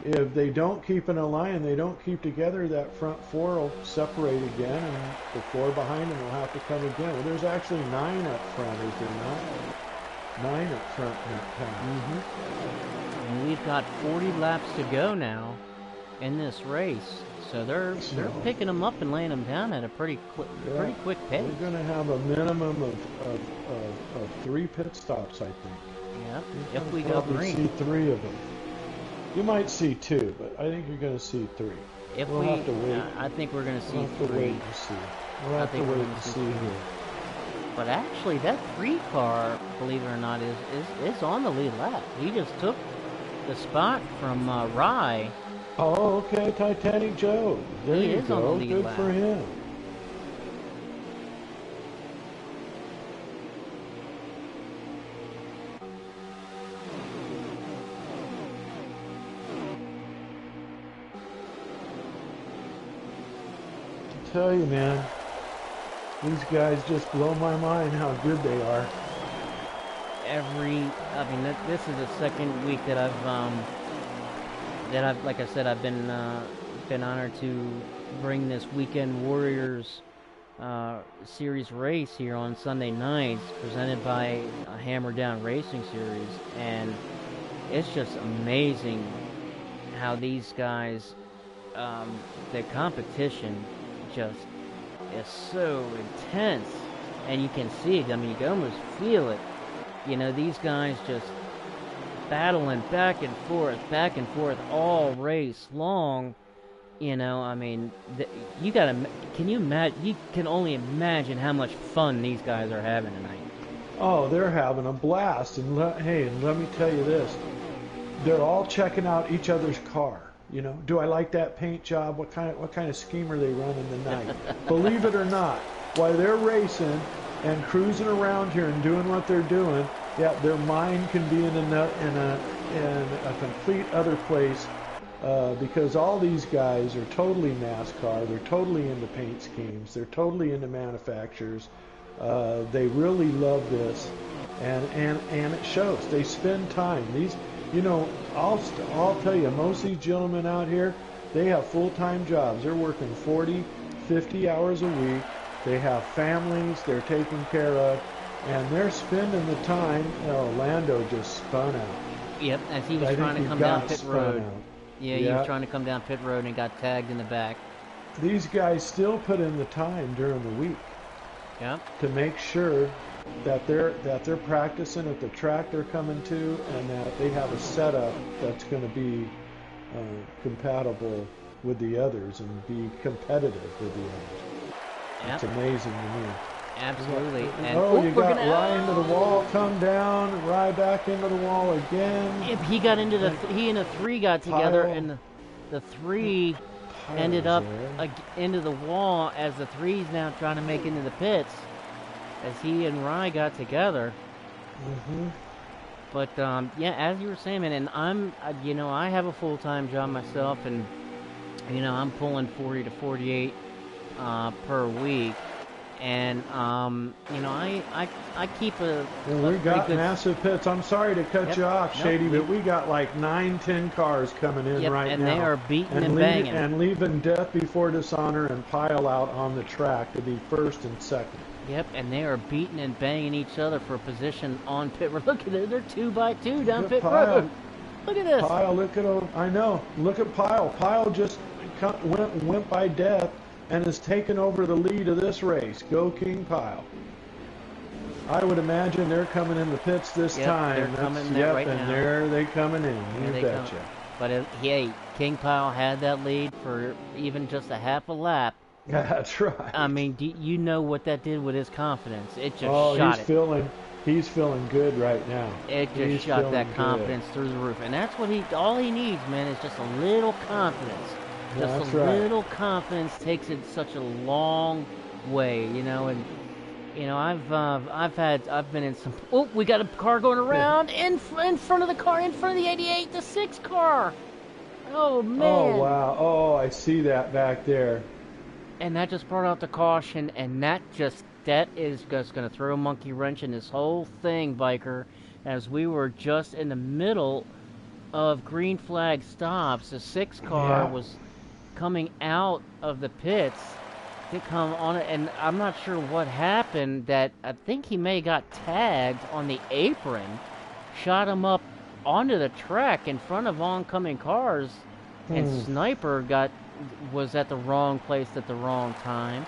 S1: If they don't keep in a line, they don't keep together, that front 4 will separate again, and the 4 behind them will have to come again. Well, there's actually 9 up front, is there not? 9 up front now.
S3: And we've got 40 laps to go now in this race. So they're picking them up and laying them down at a pretty quick pace.
S1: We're going to have a minimum of 3 pit stops, I think.
S3: Yeah, if we go green.
S1: See 3 of them. You might see 2, but I think you're going to see 3. We'll have to wait.
S3: I think we're going to see 3.
S1: We'll have to wait and see. We'll have to wait and see here.
S3: But actually, that 3 car, believe it or not, is on the lead lap. He just took the spot from Rye.
S1: Oh, okay, Titanic Joe. There you go.
S3: On the lead
S1: Good
S3: lap.
S1: for him. Tell you, man, these guys just blow my mind how good they are.
S3: This is the second week that I've like I said, I've been honored to bring this Weekend Warriors series race here on Sunday nights, presented by Hammer Down Racing Series, and it's just amazing how these guys, the competition just is so intense, and you can see it. You can almost feel it. These guys just battling back and forth all race long. You gotta. Can you imagine? You can only imagine how much fun these guys are having tonight.
S1: Oh, they're having a blast, and let me tell you this: they're all checking out each other's car. Do I like that paint job? What kind of scheme are they running tonight? Believe it or not, while they're racing and cruising around here and doing what they're doing, yeah, their mind can be in a complete other place, because all these guys are totally NASCAR. They're totally into paint schemes. They're totally into manufacturers. They really love this, and it shows. They spend time. These, you know, I'll tell you, most of these gentlemen out here, they have full-time jobs. They're working 40, 50 hours a week. They have families they're taking care of, and they're spending the time. Lando just spun out.
S3: Yep, as he was trying to come down pit road. Yeah, he was trying to come down pit road and got tagged in the back.
S1: These guys still put in the time during the week.
S3: Yep.
S1: To make sure that they're practicing at the track they're coming to, and that they have a setup that's going to be compatible with the others and be competitive with the others.
S3: Yep.
S1: It's amazing to me.
S3: Absolutely.
S1: And, you got Rye into the wall, come down, Rye back into the wall again.
S3: If he got into he and the 3 got together, and the 3 ended up into the wall as the 3's now trying to make into the pits as he and Rye got together.
S1: Mm-hmm.
S3: But yeah, as you were saying, man, and I have a full-time job myself, and I'm pulling 40 to 48 per week. And I keep a.
S1: Well, we got massive pits. I'm sorry to cut you off, Shady, but we got like 9-10 cars coming in right
S3: and
S1: now.
S3: And they are beating and banging.
S1: And leaving Death Before Dishonor and Pile out on the track to be first and second.
S3: Yep, and they are beating and banging each other for position on pit road. Look at it, they're 2x2 down pit road. Look at this.
S1: Pile, look at him. I know. Look at Pile. Pile just went by Death and has taken over the lead of this race. Go King Pile. I would imagine they're coming in the pits this time.
S3: They're coming there right now.
S1: There they coming in. You betcha.
S3: But King Pile had that lead for even just a half a lap.
S1: That's right.
S3: I mean, you know what that did with his confidence. It just shot it.
S1: He's feeling good right now.
S3: It just shot that confidence through the roof. And that's what all he needs, man, is just a little confidence. Just a little confidence takes it such a long way, and I've been in some. Oh, we got a car going around in front of the car, in front of the 88, the 6 car. Oh man.
S1: Oh wow. Oh, I see that back there.
S3: And that just brought out the caution, and that is just going to throw a monkey wrench in this whole thing, biker. As we were just in the middle of green flag stops, the 6 car was coming out of the pits to come on it, and I'm not sure what happened. That I think he may have got tagged on the apron, shot him up onto the track in front of oncoming cars, and Sniper was at the wrong place at the wrong time.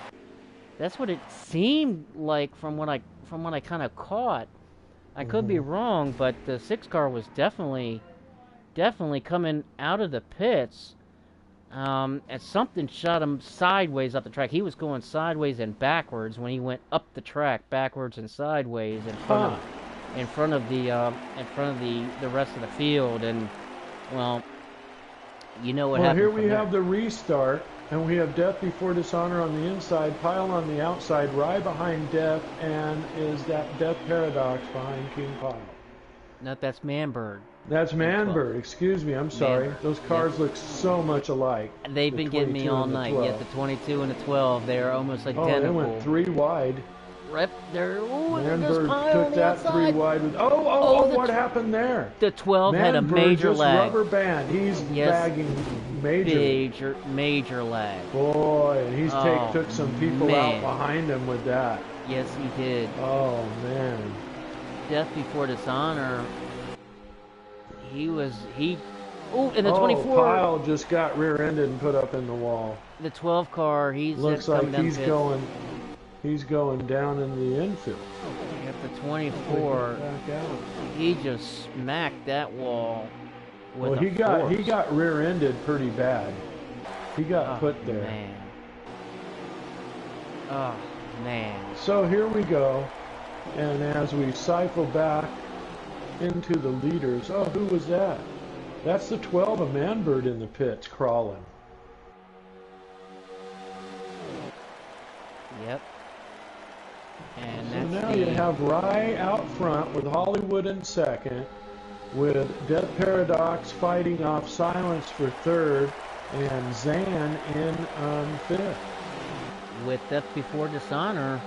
S3: That's what it seemed like from what I kind of caught. I could be wrong, but the 6 car was definitely coming out of the pits. And something shot him sideways up the track. He was going sideways and backwards when he went up the track, backwards and sideways in front of the rest of the field. And well, you know what happened.
S1: Well, here we have the restart, and we have Death Before Dishonor on the inside, Pile on the outside, Rye behind Death, and is that Death Paradox behind King Pile?
S3: No, that's Manberg.
S1: That's Manberg. Excuse me, I'm sorry. Those cars look so much alike.
S3: They've been getting me all night. Yeah, the 22 and the 12, they are almost identical.
S1: Oh, they went 3 wide.
S3: Rep there.
S1: Manberg took that 3 wide. What happened there?
S3: The 12 had a major lag.
S1: Rubber band. He's bagging
S3: major lag.
S1: Boy, and he's took some people out behind him with that.
S3: Yes, he did.
S1: Oh man.
S3: Death Before Dishonor. And the 24.
S1: Pile just got rear-ended and put up in the wall.
S3: The 12 car,
S1: looks like he's going down in the infield.
S3: At the 24, he just smacked that wall with
S1: he got rear-ended pretty bad. He got put there.
S3: Man. Oh man.
S1: So here we go, and as we cycle back into the leaders. Oh, who was that? That's the 12 of Manbird in the pits crawling.
S3: Yep. And
S1: so now you have Rye out front with Hollywood in second, with Death Paradox fighting off Silence for third, and Zan in fifth.
S3: With Death Before Dishonor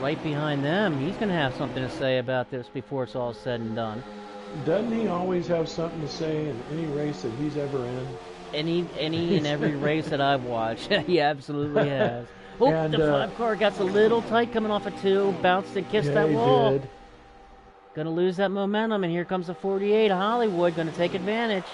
S3: right behind them, he's going to have something to say about this before it's all said and done.
S1: Doesn't he always have something to say in any race that he's ever in?
S3: Any and every race that I've watched, he absolutely has. Oh,
S1: And,
S3: the 5 car got a little tight coming off a 2, bounced and kissed that
S1: he
S3: wall.
S1: did.
S3: Gonna lose that momentum, and here comes the 48. Hollywood gonna take advantage.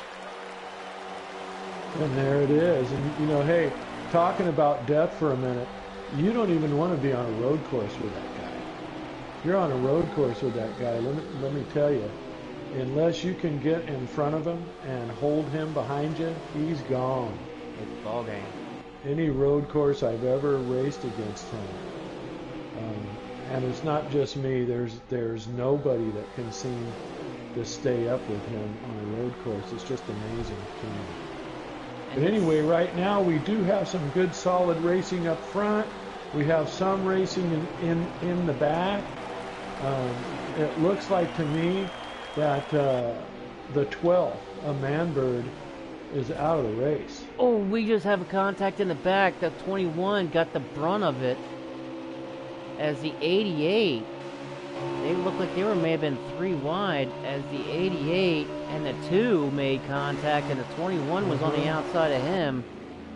S1: And there it is. And, you know, hey, talking about death for a minute, you don't even want to be on a road course with that guy. If you're on a road course with that guy, let me tell you, unless you can get in front of him and hold him behind you, he's gone.
S3: It's ball game.
S1: Any road course I've ever raced against him, and it's not just me. There's nobody that can seem to stay up with him on a road course. It's just amazing to me. But anyway, right now we do have some good solid racing up front. We have some racing in the back. It looks like to me that the 12th, a Manbird, is out of the race.
S3: Oh, we just have a contact in the back. The 21 got the brunt of it. As the 88, they look like they may have been 3 wide. As the 88 and the 2 made contact, and the 21 was on the outside of him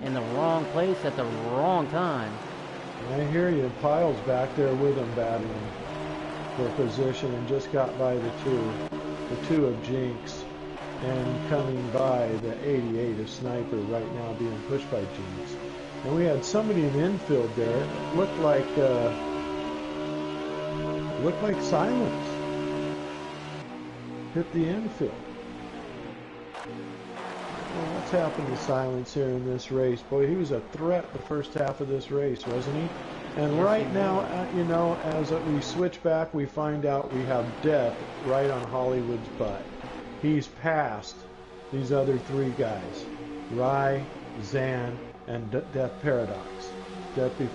S3: in the wrong place at the wrong time.
S1: I hear you. Pyle's back there with him battling for position and just got by the 2 of Jinx, and coming by the 88 of Sniper right now being pushed by Jinx. And we had somebody in the infield there. It looked like Silence hit the infield. Well, what's happened to Silence here in this race? Boy, he was a threat the first half of this race, wasn't he? And right now, you know, as we switch back, we find out we have Death right on Hollywood's butt. He's passed these other 3 guys, Rye, Zan, and Death Paradox.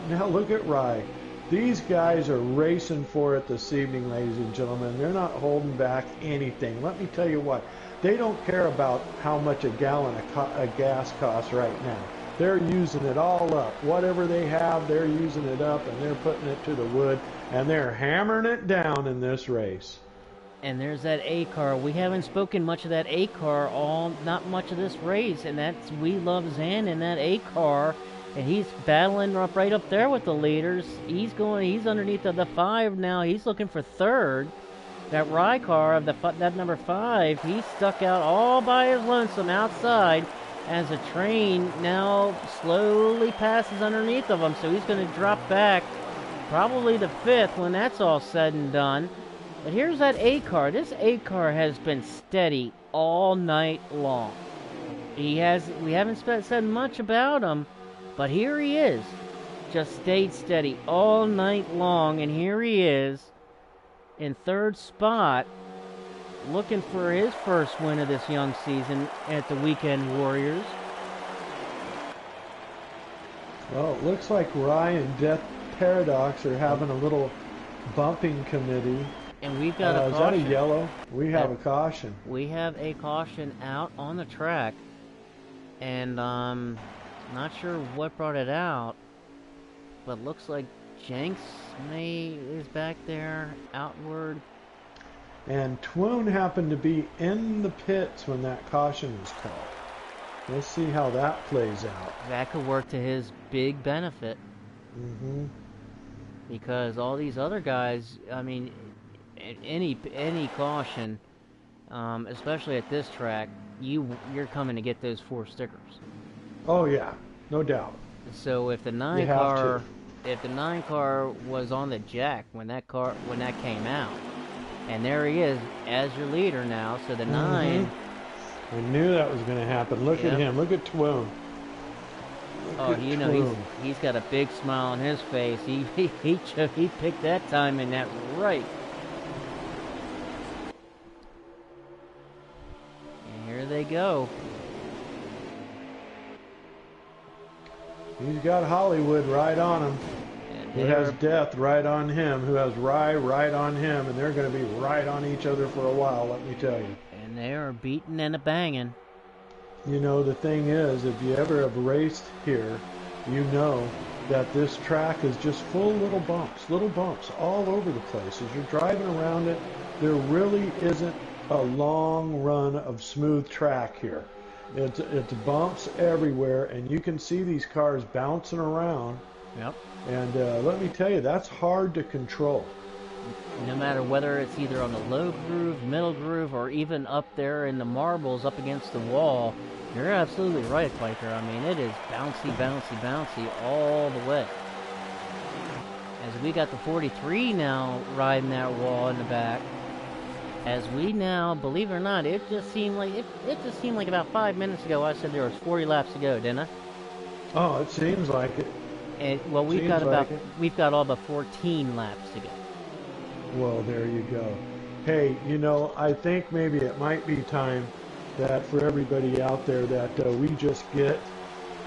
S1: Now look at Rye. These guys are racing for it this evening, ladies and gentlemen. They're not holding back anything. Let me tell you what, they don't care about how much a gallon of gas costs right now. They're using it all up. Whatever they have, they're using it up, and they're putting it to the wood, and they're hammering it down in this race.
S3: And there's that A car. We haven't spoken much of that A car not much of this race, and that's We Love Zan in that A car. And he's battling up right up there with the leaders. He's underneath of the 5 now. He's looking for 3rd. That Rye car of that number 5, he's stuck out all by his lonesome outside as the train now slowly passes underneath of him. So he's going to drop back probably the 5th when that's all said and done. But here's that A car. This A car has been steady all night long. We haven't said much about him. But here he is, just stayed steady all night long, and here he is in 3rd spot, looking for his first win of this young season at the Weekend Warriors.
S1: Well, it looks like Rye and Death Paradox are having a little bumping committee.
S3: And we've got a caution.
S1: Is that a yellow? We have a caution.
S3: We have a caution out on the track, and not sure what brought it out, but looks like Jenks is back there outward.
S1: And Twoon happened to be in the pits when that caution was called. Let's see how that plays out.
S3: That could work to his big benefit.
S1: Mm-hmm.
S3: Because all these other guys, I mean, any caution, especially at this track, you're coming to get those 4 stickers.
S1: Oh yeah, no doubt.
S3: So if the 9 car was on the jack when that came out, and there he is as your leader now, so the 9.
S1: I knew that was going to happen. Look at him. Look at Twoon.
S3: He's got a big smile on his face. He picked that time in that right. And here they go.
S1: He's got Hollywood right on him. Who has Death right on him, who has Rye right on him, and they're going to be right on each other for a while, let me tell you.
S3: And they are beating and a-banging.
S1: You know, the thing is, if you ever have raced here, you know that this track is just full of little bumps all over the place. As you're driving around it, there really isn't a long run of smooth track here. It's bumps everywhere, and you can see these cars bouncing around.
S3: Yep.
S1: And let me tell you, that's hard to control.
S3: No matter whether it's either on the low groove, middle groove, or even up there in the marbles up against the wall, you're absolutely right, Piper. I mean, it is bouncy, bouncy, bouncy all the way. As we got the 43 now riding that wall in the back. As we now, believe it or not, it just seemed like about 5 minutes ago I said there was 40 laps to go, didn't I?
S1: Oh, it seems like it.
S3: And, well, we've got all but 14 laps to go.
S1: Well, there you go. Hey, you know, I think maybe it might be time that for everybody out there that we just get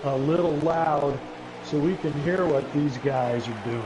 S1: a little loud so we can hear what these guys are doing.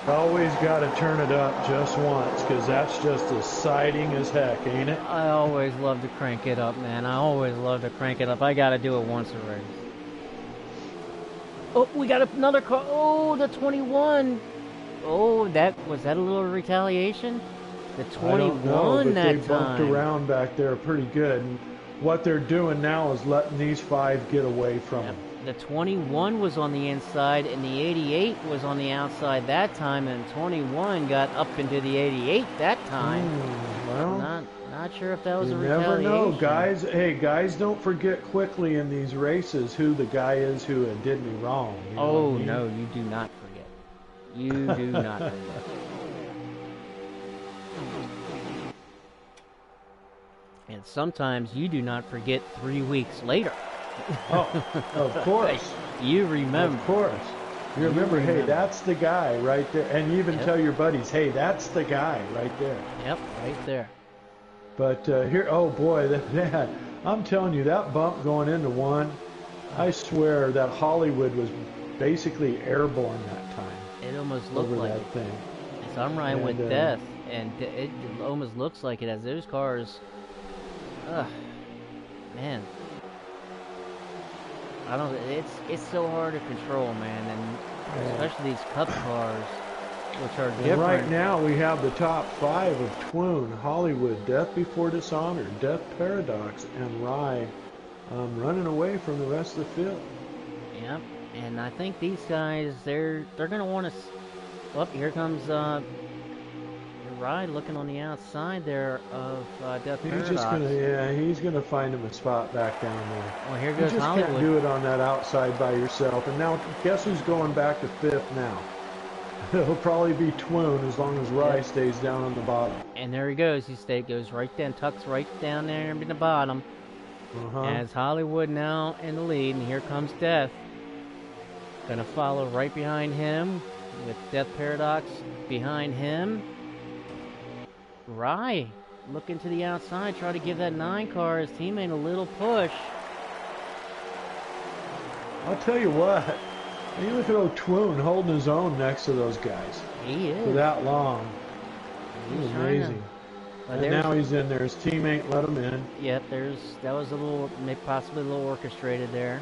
S1: Always got to turn it up just once, because that's just exciting as heck, ain't it?
S3: I always love to crank it up, man. I always love to crank it up. I got to do it once a race. Oh, we got another car. Oh, the 21. Oh, was that a little retaliation? The 21
S1: I don't know, but
S3: that
S1: they bumped
S3: time.
S1: around back there pretty good. And what they're doing now is letting these five get away from them.
S3: The 21 was on the inside, and the 88 was on the outside that time, and 21 got up into the 88 that time.
S1: Well,
S3: not sure if that was a
S1: you
S3: retaliation.
S1: never know, guys. Hey, guys, don't forget quickly in these races who the guy is who did me wrong. You know what I mean?
S3: No, you do not forget. You do not forget. And sometimes you do not forget 3 weeks later.
S1: Oh, of course.
S3: You remember.
S1: Of course. You remember, hey, that's the guy right there. And you even tell your buddies, hey, that's the guy right there.
S3: Yep, right there.
S1: But here, oh boy, I'm telling you, that bump going into one, I swear that Hollywood was basically airborne that time.
S3: It almost looked like
S1: that
S3: it.
S1: thing.
S3: So I'm riding with Death, and it almost looks like it as those cars. Man. I don't. It's so hard to control, man, and especially these cup cars, which are different.
S1: And right now we have the top five of Twoon, Hollywood, Death Before Dishonor, Death Paradox, and Rye running away from the rest of the field.
S3: Yep, and I think these guys, they're gonna want to. Well, here comes Rye looking on the outside there of Death Paradox.
S1: He's gonna find him a spot back down there.
S3: Well, here goes
S1: You just
S3: Hollywood.
S1: can't do it on that outside by yourself. And now, guess who's going back to fifth now? It'll probably be Twoon as long as Rye stays down on the bottom.
S3: And there he goes. Goes right down, tucks right down there in the bottom. As Hollywood now in the lead, and here comes Death. Gonna follow right behind him with Death Paradox behind him. Rye looking to the outside, try to give that 9 car, his teammate, a little push.
S1: I'll tell you what, you look at old Twoon holding his own next to those guys.
S3: He is.
S1: For that long. He's amazing. And now he's in there. His teammate let him in.
S3: Yep, that was a little, maybe possibly a little orchestrated there.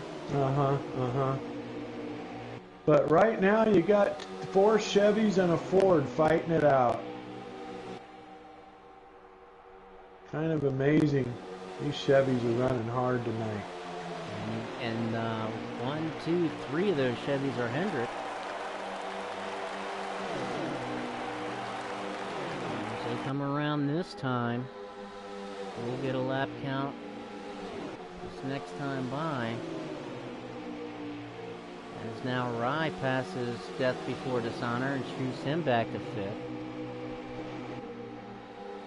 S1: But right now you got 4 Chevys and a Ford fighting it out. Kind of amazing. These Chevys are running hard tonight.
S3: And 1, 2, 3 of those Chevys are Hendrick. As they come around this time, we'll get a lap count this next time by. As now Rye passes Death Before Dishonor and shoots him back to 5th.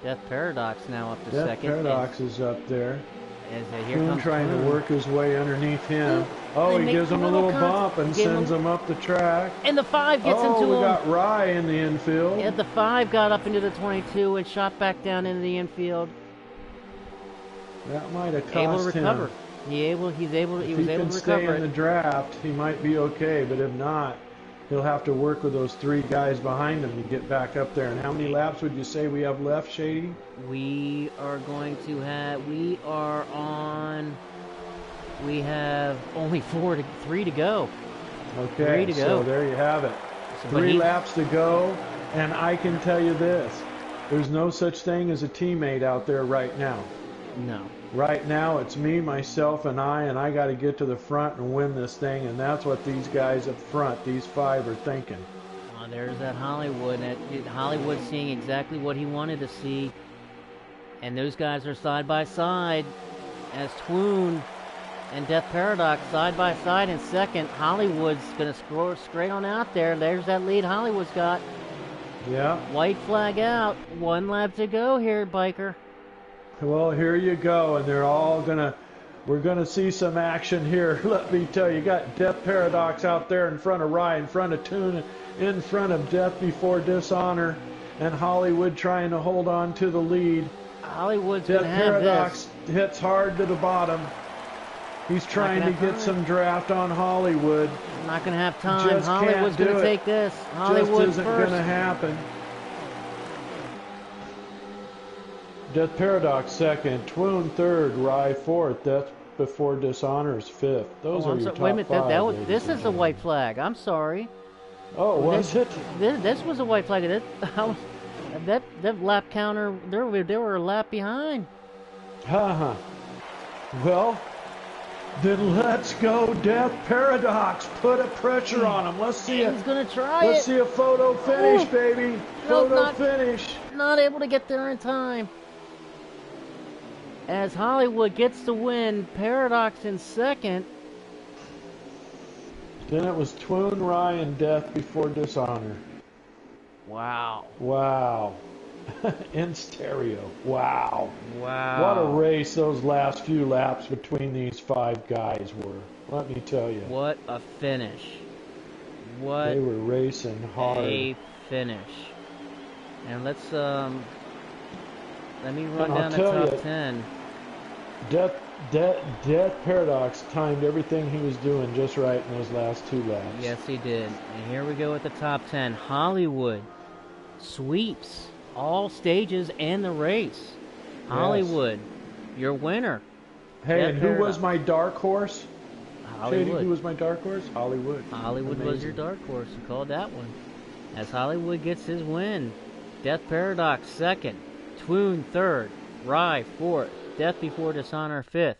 S3: Death Paradox now up to 2nd.
S1: Death Paradox is up there.
S3: Here
S1: Boone
S3: comes
S1: trying to
S3: Boone.
S1: work his way underneath him. Oh,
S3: They
S1: he
S3: make
S1: gives him a little bump and sends him up the track.
S3: And the 5 gets
S1: Oh,
S3: into
S1: we
S3: him.
S1: got Rye in the infield.
S3: And the 5 got up into the 22 and shot back down into the infield.
S1: That might have cost
S3: Able to recover.
S1: him.
S3: He was able
S1: If
S3: to
S1: he can stay
S3: recover
S1: in the draft, he might be okay. But if not, he'll have to work with those 3 guys behind him to get back up there. And how many laps would you say we have left, Shady?
S3: We are going to have. We are on. We have only 3 to go.
S1: Okay,
S3: 3 to go.
S1: so there you have it.
S3: So,
S1: 3 laps to go, and I can tell you this. There's no such thing as a teammate out there right now.
S3: No.
S1: Right now, it's me, myself, and I got to get to the front and win this thing, and that's what these guys up front, these 5, are thinking.
S3: There's that Hollywood. Hollywood seeing exactly what he wanted to see. And those guys are side by side as Twoon and Death Paradox side by side in second. Hollywood's going to score straight on out there. There's that lead Hollywood's got.
S1: Yeah.
S3: White flag out. 1 lap to go here, Biker.
S1: Well, here you go, and they're all we're gonna see some action here. Let me tell you, you got Death Paradox out there in front of Rye, in front of Toon, in front of Death Before Dishonor, and Hollywood trying to hold on to the lead.
S3: Hollywood's
S1: Death
S3: gonna have
S1: Paradox
S3: this.
S1: hits hard to the bottom. He's trying to get some draft on Hollywood.
S3: Not gonna have time.
S1: Just
S3: Hollywood's
S1: can't do
S3: gonna
S1: it.
S3: take this. Hollywood
S1: Just isn't
S3: first.
S1: gonna happen. Death Paradox second, Twoon third, Rye fourth, Death Before Dishonor's fifth. Those are your top
S3: Wait a minute,
S1: 5.
S3: this is a white flag. I'm sorry.
S1: Oh, was it?
S3: This was a white flag. That lap counter, they were a lap behind.
S1: Haha. Well, then let's go, Death Paradox. Put a pressure on him. Let's see
S3: He's gonna try
S1: Let's
S3: it.
S1: see a photo finish,
S3: Ooh.
S1: baby.
S3: No,
S1: Photo finish.
S3: Not able to get there in time. As Hollywood gets the win, Paradox in second.
S1: Then it was Twoon, Rye, and Death Before Dishonor.
S3: Wow.
S1: Wow. In stereo. Wow.
S3: Wow.
S1: What a race those last few laps between these 5 guys were. Let me tell you.
S3: What a finish. What
S1: They were racing hard.
S3: a finish. And let's let me run down the top 10.
S1: Death Paradox timed everything he was doing just right in those last 2 laps.
S3: Yes, he did. And here we go with the top 10. Hollywood sweeps all stages and the race. Hollywood, your winner.
S1: Hey,
S3: Death
S1: and who
S3: Paradox.
S1: was my dark horse?
S3: Hollywood.
S1: Shady, who was my dark horse? Hollywood.
S3: Hollywood
S1: Amazing.
S3: was your dark horse. You called that one. As Hollywood gets his win. Death Paradox second. Twoon third. Rye fourth. Death Before Dishonor fifth.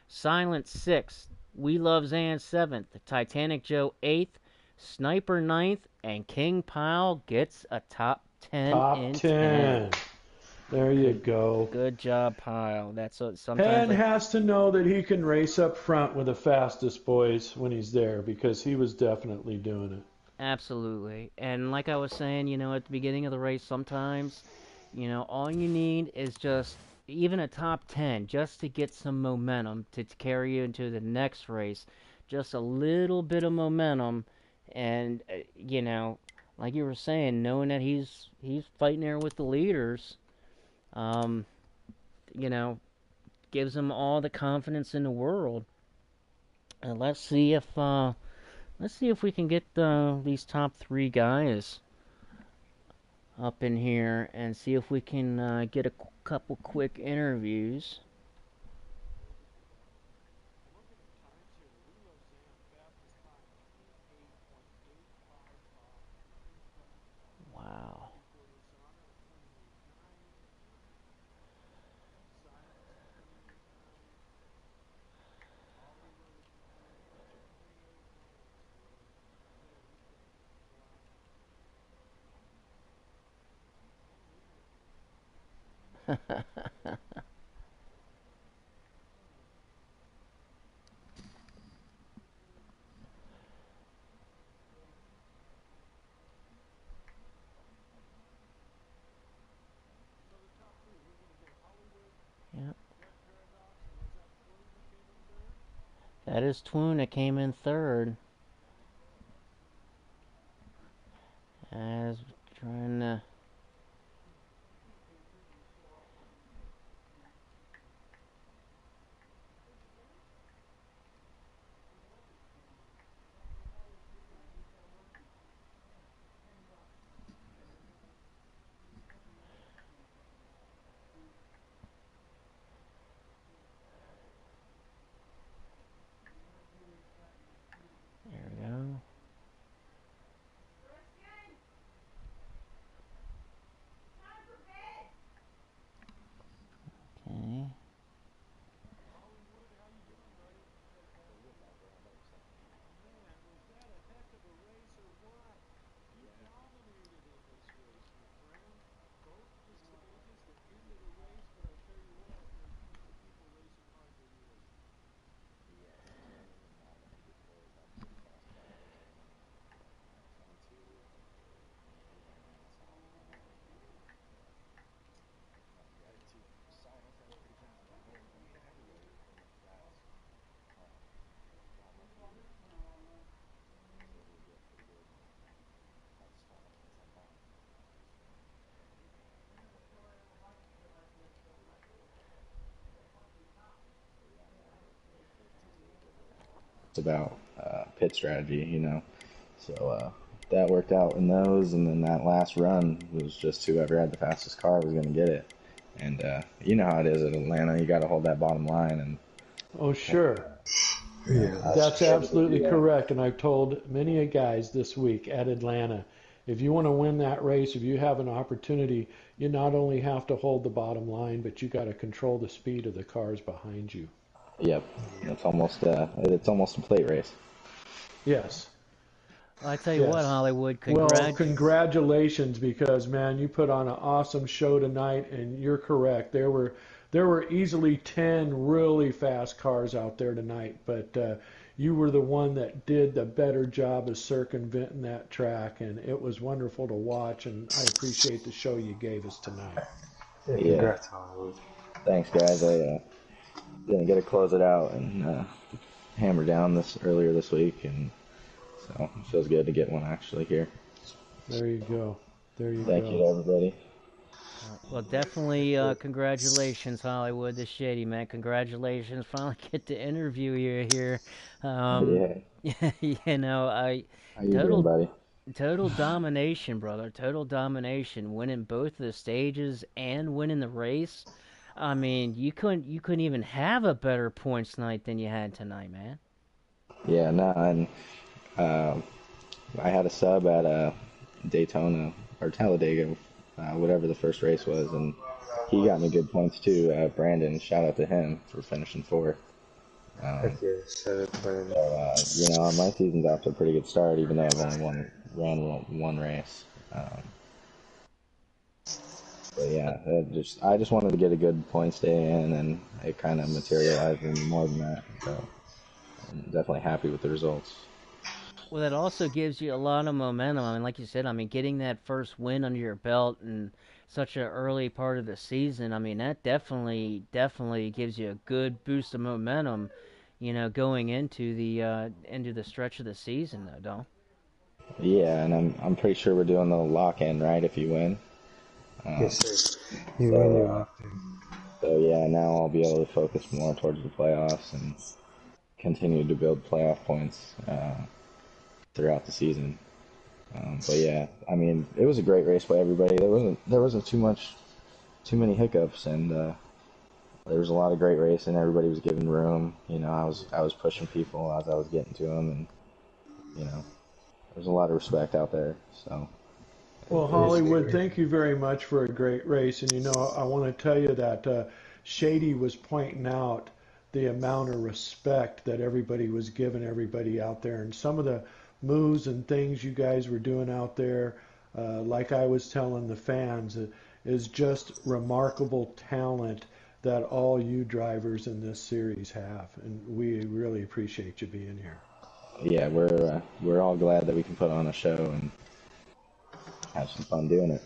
S3: Silent sixth. We Love Zan seventh. Titanic Joe eighth. Sniper ninth. And King Pile gets a top 10
S1: Top
S3: in
S1: 10. There you go.
S3: Good job, Pile. That's what
S1: Penn
S3: sometimes.
S1: has to know that he can race up front with the fastest boys when he's there, because he was definitely doing it.
S3: Absolutely. And like I was saying, at the beginning of the race, sometimes, all you need is just even a top 10 just to get some momentum to carry you into the next race. Just a little bit of momentum. And, like you were saying, knowing that he's fighting there with the leaders, gives him all the confidence in the world. And let's see if we can get these top 3 guys up in here and see if we can get a couple quick interviews. Wow. Yep. That is Twoon that came in third. As trying to. There we go. Okay.
S4: About pit strategy, So that worked out in those, and then that last run was just whoever had the fastest car was going to get it. And you know how it is at Atlanta, you got to hold that bottom line. And
S1: Oh, sure. That's absolutely correct. And I've told many a guys this week at Atlanta, if you want to win that race, if you have an opportunity, you not only have to hold the bottom line, but you got to control the speed of the cars behind you.
S4: Yep, it's almost a plate race.
S1: Yes.
S3: Well, I tell you what,
S1: Yes.
S3: Hollywood,
S1: Well, congratulations, because man, you put on an awesome show tonight, and you're correct. There were easily 10 really fast cars out there tonight, but you were the one that did the better job of circumventing that track, and it was wonderful to watch, and I appreciate the show you gave us tonight.
S5: Yeah,
S4: Yeah,
S5: congrats, Hollywood.
S4: thanks guys. I didn't get to close it out and hammer down this earlier this week, and so it feels good to get one actually here.
S1: There you go. There you
S4: Thank you to
S1: go.
S4: everybody.
S3: Well, definitely congratulations, Hollywood the Shady, man. Congratulations. Finally get to interview you here. Um,
S4: Yeah,
S3: I
S4: how you doing,
S3: total
S4: buddy?
S3: total domination, brother. Total domination. Winning both the stages and winning the race. I mean, you couldn't even have a better points night than you had tonight, man.
S4: Yeah, no, and um, I had a sub at Daytona or Talladega, whatever the first race was, and he got me good points too. Brandon, shout out to him for finishing fourth. Um,
S5: Heck yeah, shout out to Brandon.
S4: my season's off to a pretty good start, even though I've only ran one race. But yeah, I just wanted to get a good points day in, and it kind of materialized into more than that. So I'm definitely happy with the results.
S3: Well, that also gives you a lot of momentum. I mean, like you said, I mean, getting that first win under your belt in such an early part of the season, I mean, that definitely gives you a good boost of momentum, going into the stretch of the season, though, don't?
S4: Yeah, and I'm pretty sure we're doing the lock in right if you win.
S5: Yes,
S4: Um,
S5: sir. You
S4: so
S5: win, you
S4: uh,
S5: locked in.
S4: so yeah, now I'll be able to focus more towards the playoffs and continue to build playoff points throughout the season. But yeah, I mean, it was a great race by everybody. There wasn't too many hiccups, and there was a lot of great racing. Everybody was giving room. I was pushing people as I was getting to them, and there's a lot of respect out there. So
S1: Well,
S5: It was
S1: Hollywood,
S5: good.
S1: thank you very much for a great race. And I want to tell you that Shady was pointing out the amount of respect that everybody was giving everybody out there, and some of the moves and things you guys were doing out there, like I was telling the fans, is just remarkable talent that all you drivers in this series have, and we really appreciate you being here.
S4: yeah, we're all glad that we can put on a show and have some fun doing it.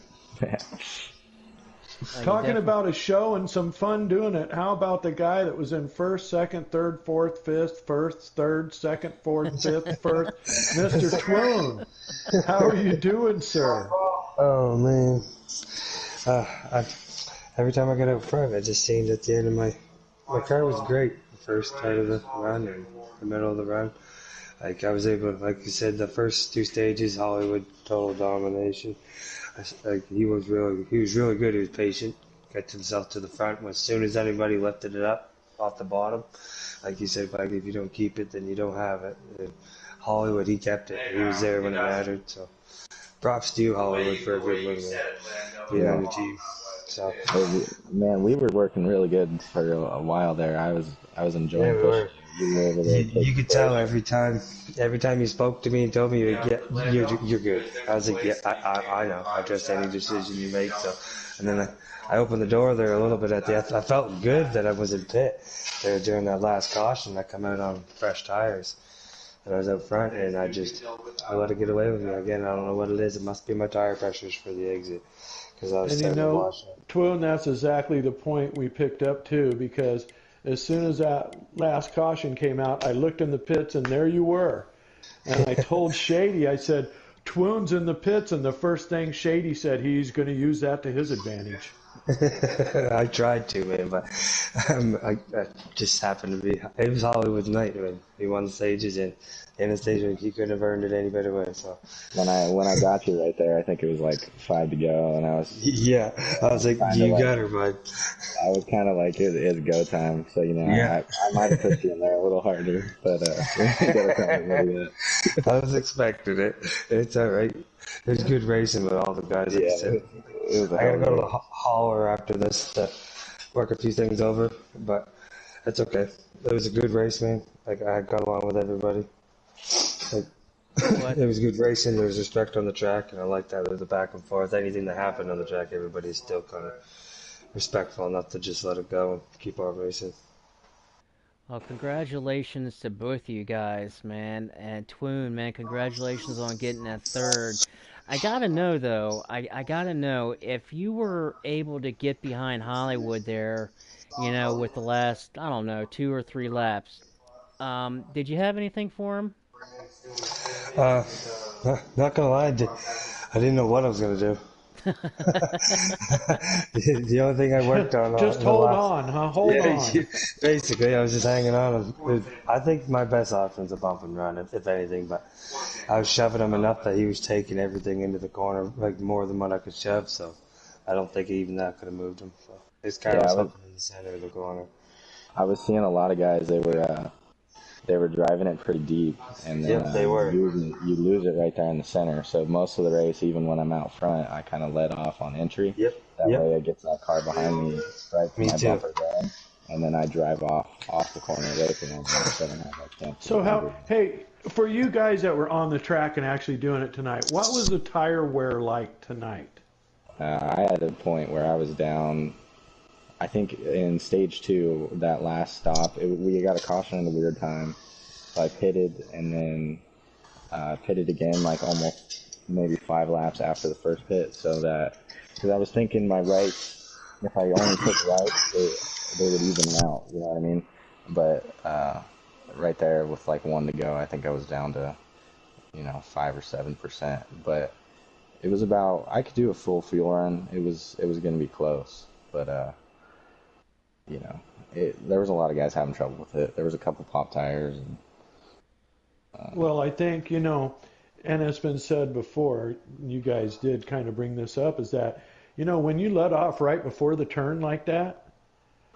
S1: Talking about a show and some fun doing it, how about the guy that was in first, second, third, fourth, fifth, first, third, second, fourth, fifth, first, Mr. Twoon? How are you doing, sir?
S5: Oh man, every time I got out front, I just seemed at the end of my car was great. The first part of the run and the middle of the run, like I was able, like you said, the first two stages, Hollywood total domination. He was really good. He was patient, got himself to the front. As soon as anybody lifted it up off the bottom, like you said, Mike, if you don't keep it, then you don't have it. And Hollywood, he kept it. He was there when it mattered. So props to you, Hollywood, for a good win, man. Being on the team. So
S4: Man, we were working really good for a while there. I was enjoying pushing. You were over there.
S5: you could tell every time you spoke to me and told me, yeah, you're good. I was like, yeah, I know. I trust any decision you make. So, and then I opened the door there a little bit at the end. I felt good that I was in pit there during that last caution. I come out on fresh tires. And I was out front, and I let it get away with me. Again, I don't know what it is. It must be my tire pressures for the exit. Because I was
S1: And
S5: starting to watch it.
S1: Twoon, that's exactly the point we picked up too, because as soon as that last caution came out, I looked in the pits and there you were. And I told Shady, I said, Twoon's in the pits, and the first thing Shady said, he's going to use that to his advantage.
S5: I tried to, man, but I just happened to be. It was Hollywood night, man. He won the stages, and in the stage, he couldn't have earned it any better way. So
S4: when I got you right there, I think it was like 5 to go, and I was
S5: like, you got her, bud.
S4: I was kind of like, it's go time. So I might have pushed you in there a little harder, but
S5: I was expecting it. It's all right. It was good racing with all the guys. Like I said. I gotta go to the hauler after this to work a few things over, but it's okay. It was a good race, man. Like I got along with everybody. It was good racing. There was respect on the track, and I like that. There was a back and forth. Anything that happened on the track, everybody's still kind of respectful enough to just let it go and keep on racing.
S3: Well, congratulations to both of you guys, man. And Twoon, man, congratulations on getting that third. I gotta know, though, I gotta know, if you were able to get behind Hollywood there, with the last, I don't know, 2 or 3 laps, did you have anything for him?
S5: Not gonna lie, I didn't know what I was gonna do. The only thing I worked on.
S1: Just hold on, huh? Hold on.
S5: Basically, I was just hanging on. I think my best option is a bump and run, if anything. But I was shoving him enough that he was taking everything into the corner, like more than what I could shove. So I don't think even that could have moved him. So his car was up in the center of the corner.
S4: I was seeing a lot of guys. They were driving it pretty deep, and then
S5: they were.
S4: You lose it right there in the center. So most of the race, even when I'm out front, I kind of let off on entry. That way I get that car behind me, right from my bumper going, and then I drive off the corner away from them. So I don't have that chance.
S1: So hey, for you guys that were on the track and actually doing it tonight, what was the tire wear like tonight?
S4: I had a point where I was down. I think in stage 2, that last stop, we got a caution at a weird time. So I pitted and then pitted again, like almost maybe 5 laps after the first pit. So that, because I was thinking my rights, if I only took rights, they would even out. You know what I mean? But right there with like 1 to go, I think I was down to 5 or 7%. But it was about, I could do a full fuel run. It was going to be close, but. There was a lot of guys having trouble with it. There was a couple pop tires.
S1: Well, I think, and it's been said before, you guys did kind of bring this up, is that, when you let off right before the turn like that,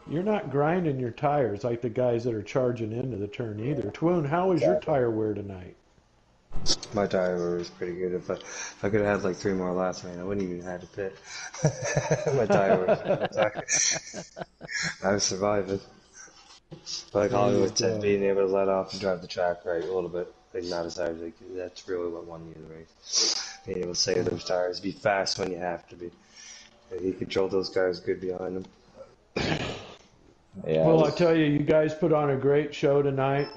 S1: you're not grinding your tires like the guys that are charging into the turn either. Twoon, how was your tire wear tonight?
S5: My tire wear was pretty good. If I could have had like 3 more laps, man, I wouldn't even have had to pit. My tire wear. I was surviving. But like Hollywood said, being able to let off and drive the track right a little bit, like not as hard, like that's really what won me the race. Being able to save those tires, be fast when you have to be. He controlled those cars good behind him.
S4: Yeah,
S1: well, I tell you, you guys put on a great show tonight.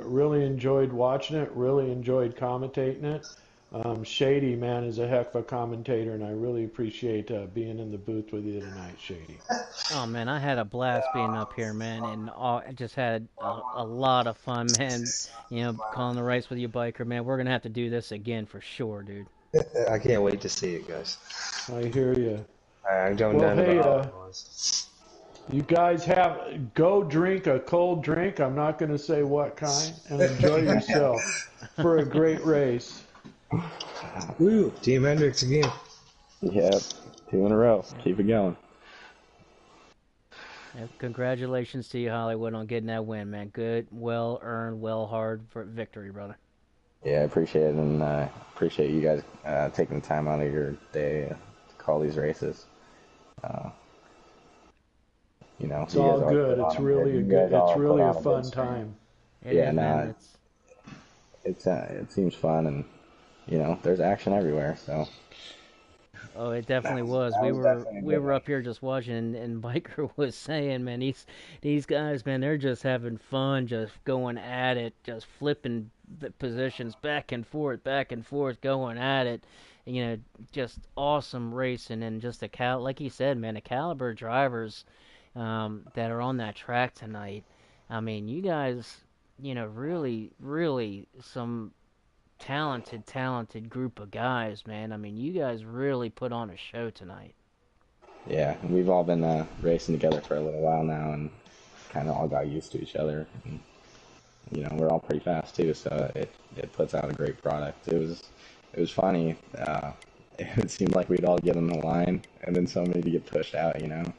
S1: Really enjoyed watching it. Really enjoyed commentating it. Shady, man, is a heck of a commentator, and I really appreciate being in the booth with you tonight, Shady.
S3: Oh man, I had a blast being up here, man, and I just had a lot of fun, man. Calling the race with you, biker, man. We're gonna have to do this again for sure, dude.
S5: I can't wait to see it, guys.
S1: I hear you.
S5: I don't
S1: Well,
S5: know
S1: hey,
S5: how it was.
S1: you guys go drink a cold drink. I'm not going to say what kind, and enjoy yourself for a great race.
S5: Woo! Team Hendricks again.
S4: Yep, 2 in a row. Keep it going.
S3: Yeah, congratulations to you, Hollywood, on getting that win, man. Good, well earned, well hard for victory, brother.
S4: Yeah, I appreciate it, and appreciate you guys taking the time out of your day to call these races.
S1: It's all good. It's really a fun time.
S3: It is, man.
S4: It seems fun, and there's action everywhere. So.
S3: Oh, it definitely was. We were up here just watching, and Biker was saying, man, these guys, man, they're just having fun, just going at it, just flipping the positions back and forth, going at it. Just awesome racing, and just like he said, man, the caliber drivers that are on that track tonight. I mean, you guys, really, really some talented group of guys, man. I mean, you guys really put on a show tonight.
S4: Yeah, we've all been racing together for a little while now, and kind of all got used to each other. And, we're all pretty fast too, so it puts out a great product. It was funny. It seemed like we'd all get on the line, and then somebody would get pushed out, and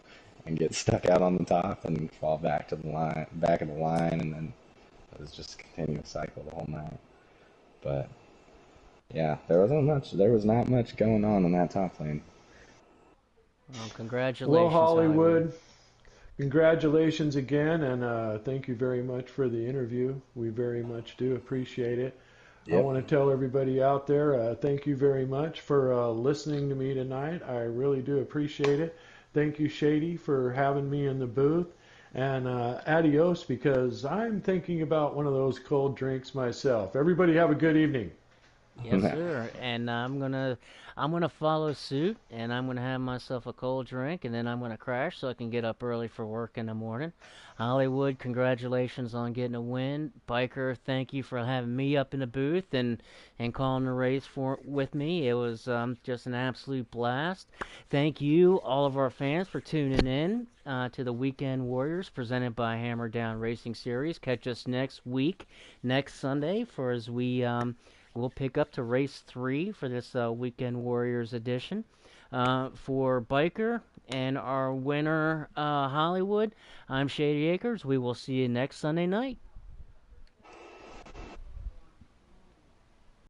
S4: get stuck out on the top and fall back of the line, and then it was just a continuous cycle the whole night. But yeah, there was not much going on in that top lane.
S3: Well, congratulations,
S1: Well, Hollywood, congratulations again, and thank you very much for the interview. We very much do appreciate it. Yep. I want to tell everybody out there, thank you very much for listening to me tonight. I really do appreciate it. Thank you, Shady, for having me in the booth. And adios, because I'm thinking about one of those cold drinks myself. Everybody have a good evening.
S3: Yes, sir. And I'm gonna follow suit, and I'm gonna have myself a cold drink, and then I'm gonna crash so I can get up early for work in the morning. Hollywood, congratulations on getting a win. Biker, thank you for having me up in the booth and calling the race with me. It was just an absolute blast. Thank you, all of our fans, for tuning in to the Weekend Warriors presented by Hammer Down Racing Series. Catch us next Sunday, as we we'll pick up to race 3 for this Weekend Warriors edition. For Biker and our winner, Hollywood, I'm Shady Acres. We will see you next Sunday night.